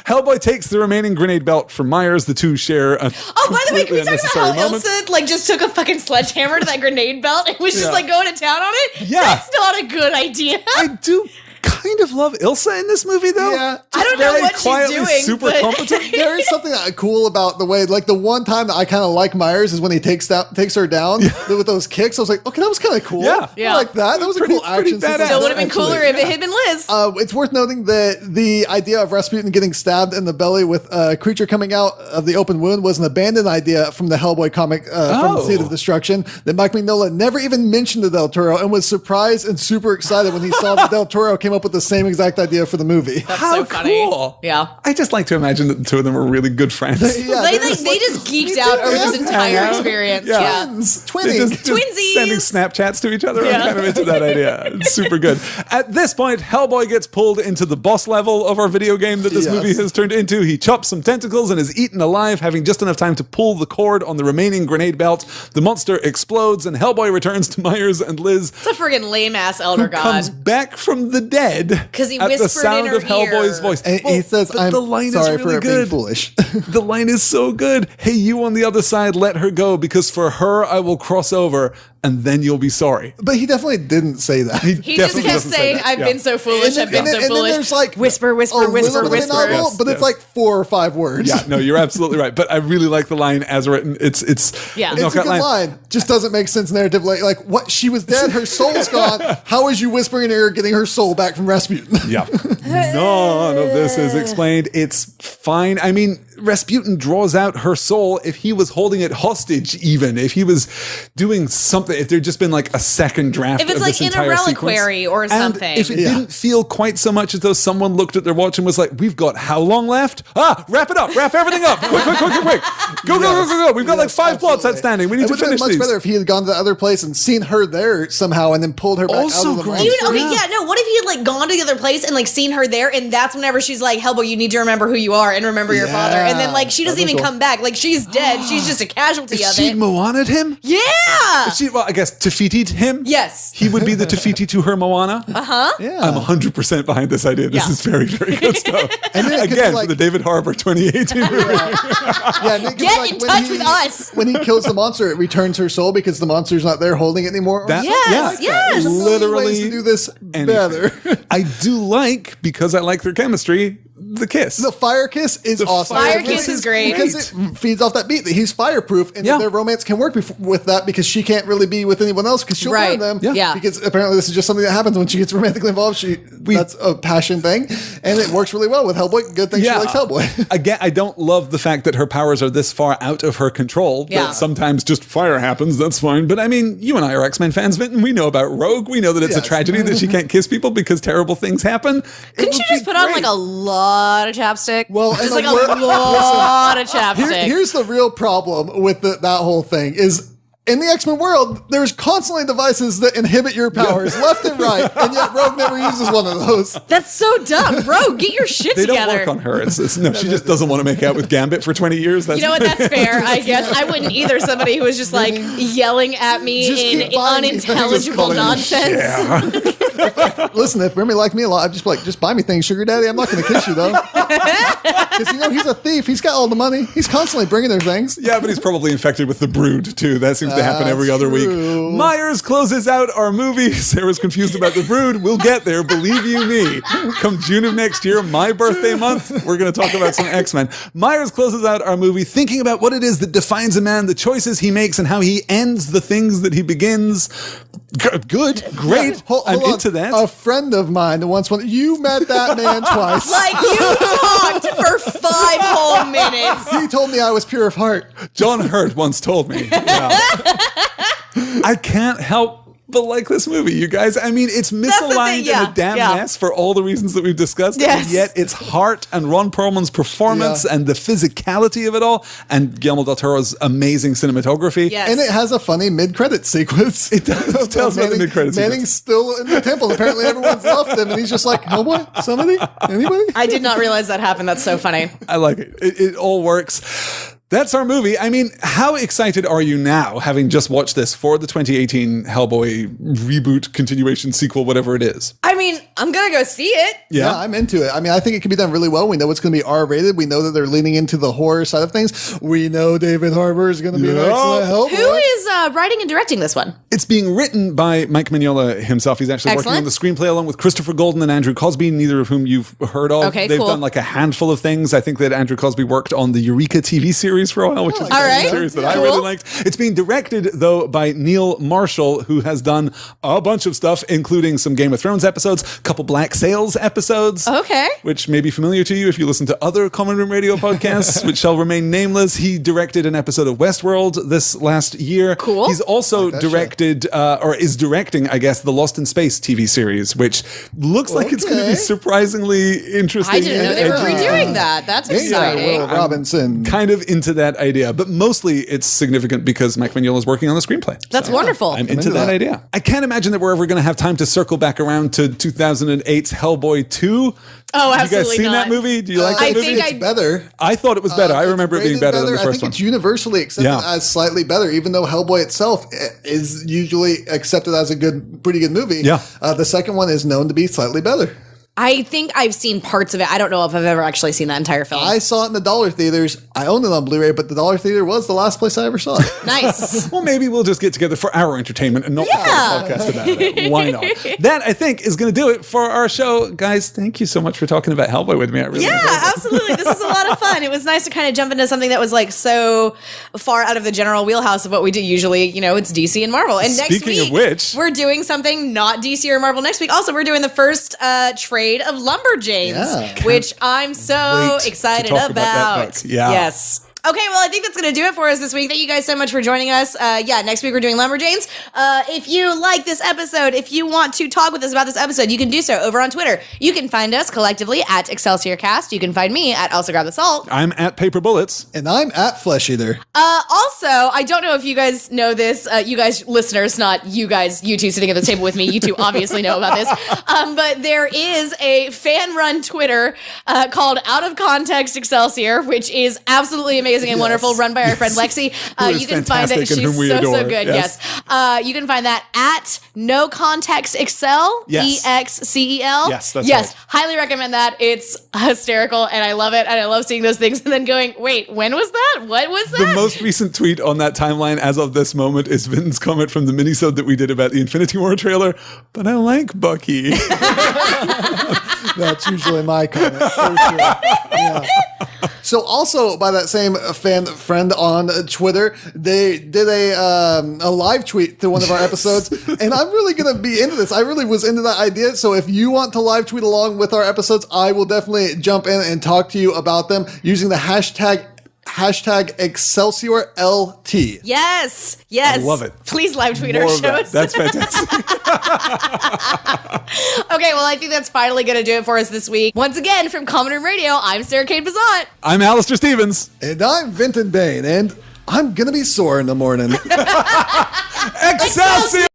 Hellboy takes the remaining grenade belt from Myers. The two share a by the way, can we talk about how Ilsa just took a a fucking sledgehammer to that grenade belt and was just like going to town on it? Yeah. That's not a good idea. I do kind of love Ilsa in this movie, though. Yeah. I don't know what she's doing. Super but competent. There is something cool about the way, like the one time that I kind of like Myers is when he takes her down with those kicks. I was like, okay, that was kind of cool. Yeah. I like that. That was a cool action. badass. Still would have been cooler if it had been Liz. It's worth noting that the idea of Rasputin getting stabbed in the belly with a creature coming out of the open wound was an abandoned idea from the Hellboy comic from Seed of Destruction that Mike Mignola never even mentioned to Del Toro and was surprised and super excited when he saw that Del Toro came up with the same exact idea for the movie. That's How so funny. cool. Yeah. I just like to imagine that the two of them were really good friends. Yeah, They just geeked out over this entire experience. Yeah. Twinning. Just Twinsies. sending Snapchats to each other. Yeah. I'm kind of into that idea. It's super good. At this point, Hellboy gets pulled into the boss level of our video game that this movie has turned into. He chops some tentacles and is eaten alive, having just enough time to pull the cord on the remaining grenade belt. The monster explodes, and Hellboy returns to Myers and Liz. It's a friggin' lame ass elder Who comes god. back from the dead 'Cause he at the whispered sound in her of Hellboy's ear. voice. And he says, but I'm the line sorry is really for being good. foolish. The line is so good. Hey, you on the other side, let her go, because for her I will cross over, and then you'll be sorry. But he definitely didn't say that. He just definitely kept doesn't say saying, that. I've Yeah. been so foolish, I've been so and then foolish. there's like whisper, a whisper, little whisper, bit of whisper. novel, Yes, but it's yes. like 4 or 5 words. Yeah, no, you're absolutely right. But I really like the line as written. It's Yeah. a It's a knockout good line. Just doesn't make sense narratively. Like, what? She was dead. Her soul's gone. How is you whispering in her ear getting her soul back from Rasputin? Yeah. None of this is explained. It's fine. I mean, Rasputin draws out her soul if he was holding it hostage, even if he was doing something, if there'd just been like a second draft. If it's of like this in a entire reliquary sequence. or And something. if it Yeah. didn't feel quite so much as though someone looked at their watch and was like, we've got how long left? Wrap it up. Wrap everything up. Quick. Go. We've got like 5 plots absolutely. outstanding. We need It to would have finish been much these. better if he had gone to the other place and seen her there somehow and then pulled her back Also out of the great. monster. What if he had like gone to the other place and like seen her there, and that's whenever she's like, Hellboy, you need to remember who you are and remember your father. And then like she doesn't That'd be even cool. come back. Like she's dead. She's just a casualty If of she'd it. Moana'd him? Yeah. Well, I guess Tafiti'd him? Yes. He would be the Tafiti to her Moana? Huh? Yeah. I'm 100% behind this idea. This Yeah. is very, very good stuff. And then it could be Again, like- for the David Harbour 2018 movie. Yeah, and it could be Get in when touch with us. When he kills the monster, it returns her soul because the monster's not there holding it anymore. That- Yes, yeah, yes. There's a million literally ways to do this anything. better. I do like, because I like their chemistry, the kiss. The fire kiss is awesome. Fire kiss is great. because it feeds off that beat that he's fireproof, and Yeah. their romance can work with that because she can't really be with anyone else because she'll Right. burn them. Yeah. Because apparently this is just something that happens when she gets romantically involved. That's a passion thing, and it works really well with Hellboy. Good thing she likes Hellboy. Again, I don't love the fact that her powers are this far out of her control. Yeah. That sometimes just fire happens. That's fine. But I mean, you and I are X-Men fans, Vinton. We know about Rogue. We know that it's a Yes. tragedy that she can't kiss people because terrible things happen. Couldn't you just put on like a lot of chapstick? Well, just and like the a wor- lot of chapstick. Here's the real problem with that whole thing is. In the X-Men world, there's constantly devices that inhibit your powers left and right, and yet Rogue never uses one of those. That's so dumb, bro. Get your shit They together. don't work on her. No, she just doesn't want to make out with Gambit for 20 years. That's You know what? That's fair. I guess I wouldn't either. Somebody who was just like yelling at me Just in keep buying me things, just unintelligible calling me nonsense. Listen, if Remy liked me a lot, I'd just be like, just buy me things, sugar daddy. I'm not going to kiss you, though. Because, he's a thief. He's got all the money. He's constantly bringing her things. Yeah, but he's probably infected with the brood, too. That seems to happen every other week. true. Myers closes out our movie. Sarah's confused about the brood. We'll get there, believe you me. Come June of next year, my birthday month, we're going to talk about some X-Men. Myers closes out our movie thinking about what it is that defines a man, the choices he makes, and how he ends the things that he begins. Good, great. Hold I'm on. into that. A friend of mine, you met that man twice. Like you talked for 5 whole minutes. He told me I was pure of heart. John Hurt once told me. Yeah. I can't help but like this movie, you guys. I mean, it's misaligned yeah, and a damn yeah. mess for all the reasons that we've discussed. Yes. And yet its heart and Ron Perlman's performance and the physicality of it all and Guillermo del Toro's amazing cinematography. Yes. And it has a funny mid-credit sequence. It does. Tell us about the mid-credit sequence. Manning's still in the temple. Apparently everyone's left him, and he's just like, Hellboy? Somebody? Anybody? I did not realize that happened. That's so funny. I like it. It all works. That's our movie. I mean, how excited are you now, having just watched this, for the 2018 Hellboy reboot, continuation, sequel, whatever it is? I mean, I'm going to go see it. Yeah, I'm into it. I mean, I think it can be done really well. We know it's going to be R-rated. We know that they're leaning into the horror side of things. We know David Harbour is going to be an excellent Hellboy. Who is writing and directing this one? It's being written by Mike Mignola himself. He's actually working on the screenplay along with Christopher Golden and Andrew Cosby, neither of whom you've heard of. Okay, They've cool. done like a handful of things. I think that Andrew Cosby worked on the Eureka TV series for a while, which is a series that I really liked. It's being directed, though, by Neil Marshall, who has done a bunch of stuff, including some Game of Thrones episodes, a couple Black Sails episodes, which may be familiar to you if you listen to other Common Room Radio podcasts, which shall remain nameless. He directed an episode of Westworld this last year. Cool. He's also directed, or is directing, I guess, the Lost in Space TV series, which looks like it's going to be surprisingly interesting. I didn't know they were redoing that. That's exciting. Will Robinson. Kind of into that idea, but mostly it's significant because Mike Mignola is working on the screenplay. That's wonderful. I'm into that idea. I can't imagine that we're ever going to have time to circle back around to 2008's Hellboy 2. Oh, absolutely. You guys seen that movie? Do you like that movie? It's better. I thought it was better. I remember it being better than the first one. I think it's universally accepted as slightly better, even though Hellboy itself is usually accepted as a pretty good movie. Yeah. The second one is known to be slightly better. I think I've seen parts of it. I don't know if I've ever actually seen that entire film. I saw it in the dollar theaters. I owned it on Blu-ray, but the dollar theater was the last place I ever saw it. Nice. Well, maybe we'll just get together for our entertainment and not have a podcast about it. Why not? That, I think, is going to do it for our show. Guys, thank you so much for talking about Hellboy with me. I really enjoyed it. Absolutely. This is a lot of fun. It was nice to kind of jump into something that was like so far out of the general wheelhouse of what we do usually. You know, it's DC and Marvel. And next Speaking week, of which, we're doing something not DC or Marvel next week. Also, we're doing the first trade of Lumberjanes, which I'm so excited about. that book. Yeah. Yes. Okay, well, I think that's going to do it for us this week. Thank you guys so much for joining us. Next week we're doing Lumberjanes. If you like this episode, if you want to talk with us about this episode, you can do so over on Twitter. You can find us collectively at Excelsior Cast. You can find me at Also Grab the Salt. I'm at Paper Bullets. And I'm at Flesh Eater. Also, I don't know if you guys know this, you guys listeners, not you guys, you two sitting at the table with me, you two obviously know about this, but there is a fan-run Twitter called Out of Context Excelsior, which is absolutely amazing and wonderful, run by our friend Lexi. You can find it. She's so good. Yes. You can find that at No Context Excel. Yes. EXCEL. Yes, that's right. Highly recommend that. It's hysterical and I love it. And I love seeing those things and then going, wait, when was that? What was that? The most recent tweet on that timeline as of this moment is Vinton's comment from the minisode that we did about the Infinity War trailer. But I like Bucky. That's usually my comment. For sure. Yeah. So also by that same friend on Twitter, they did a live tweet to one of our episodes, and I'm really going to be into this. I really was into that idea. So if you want to live tweet along with our episodes, I will definitely jump in and talk to you about them using the hashtag Excelsior LT. Yes. I love it. Please live tweet our shows. That's fantastic. Okay, well, I think that's finally going to do it for us this week. Once again, from Common Room Radio, I'm Sarah Kate Bazant. I'm Alistair Stevens. And I'm Vinton Bain, and I'm going to be sore in the morning. Excelsior!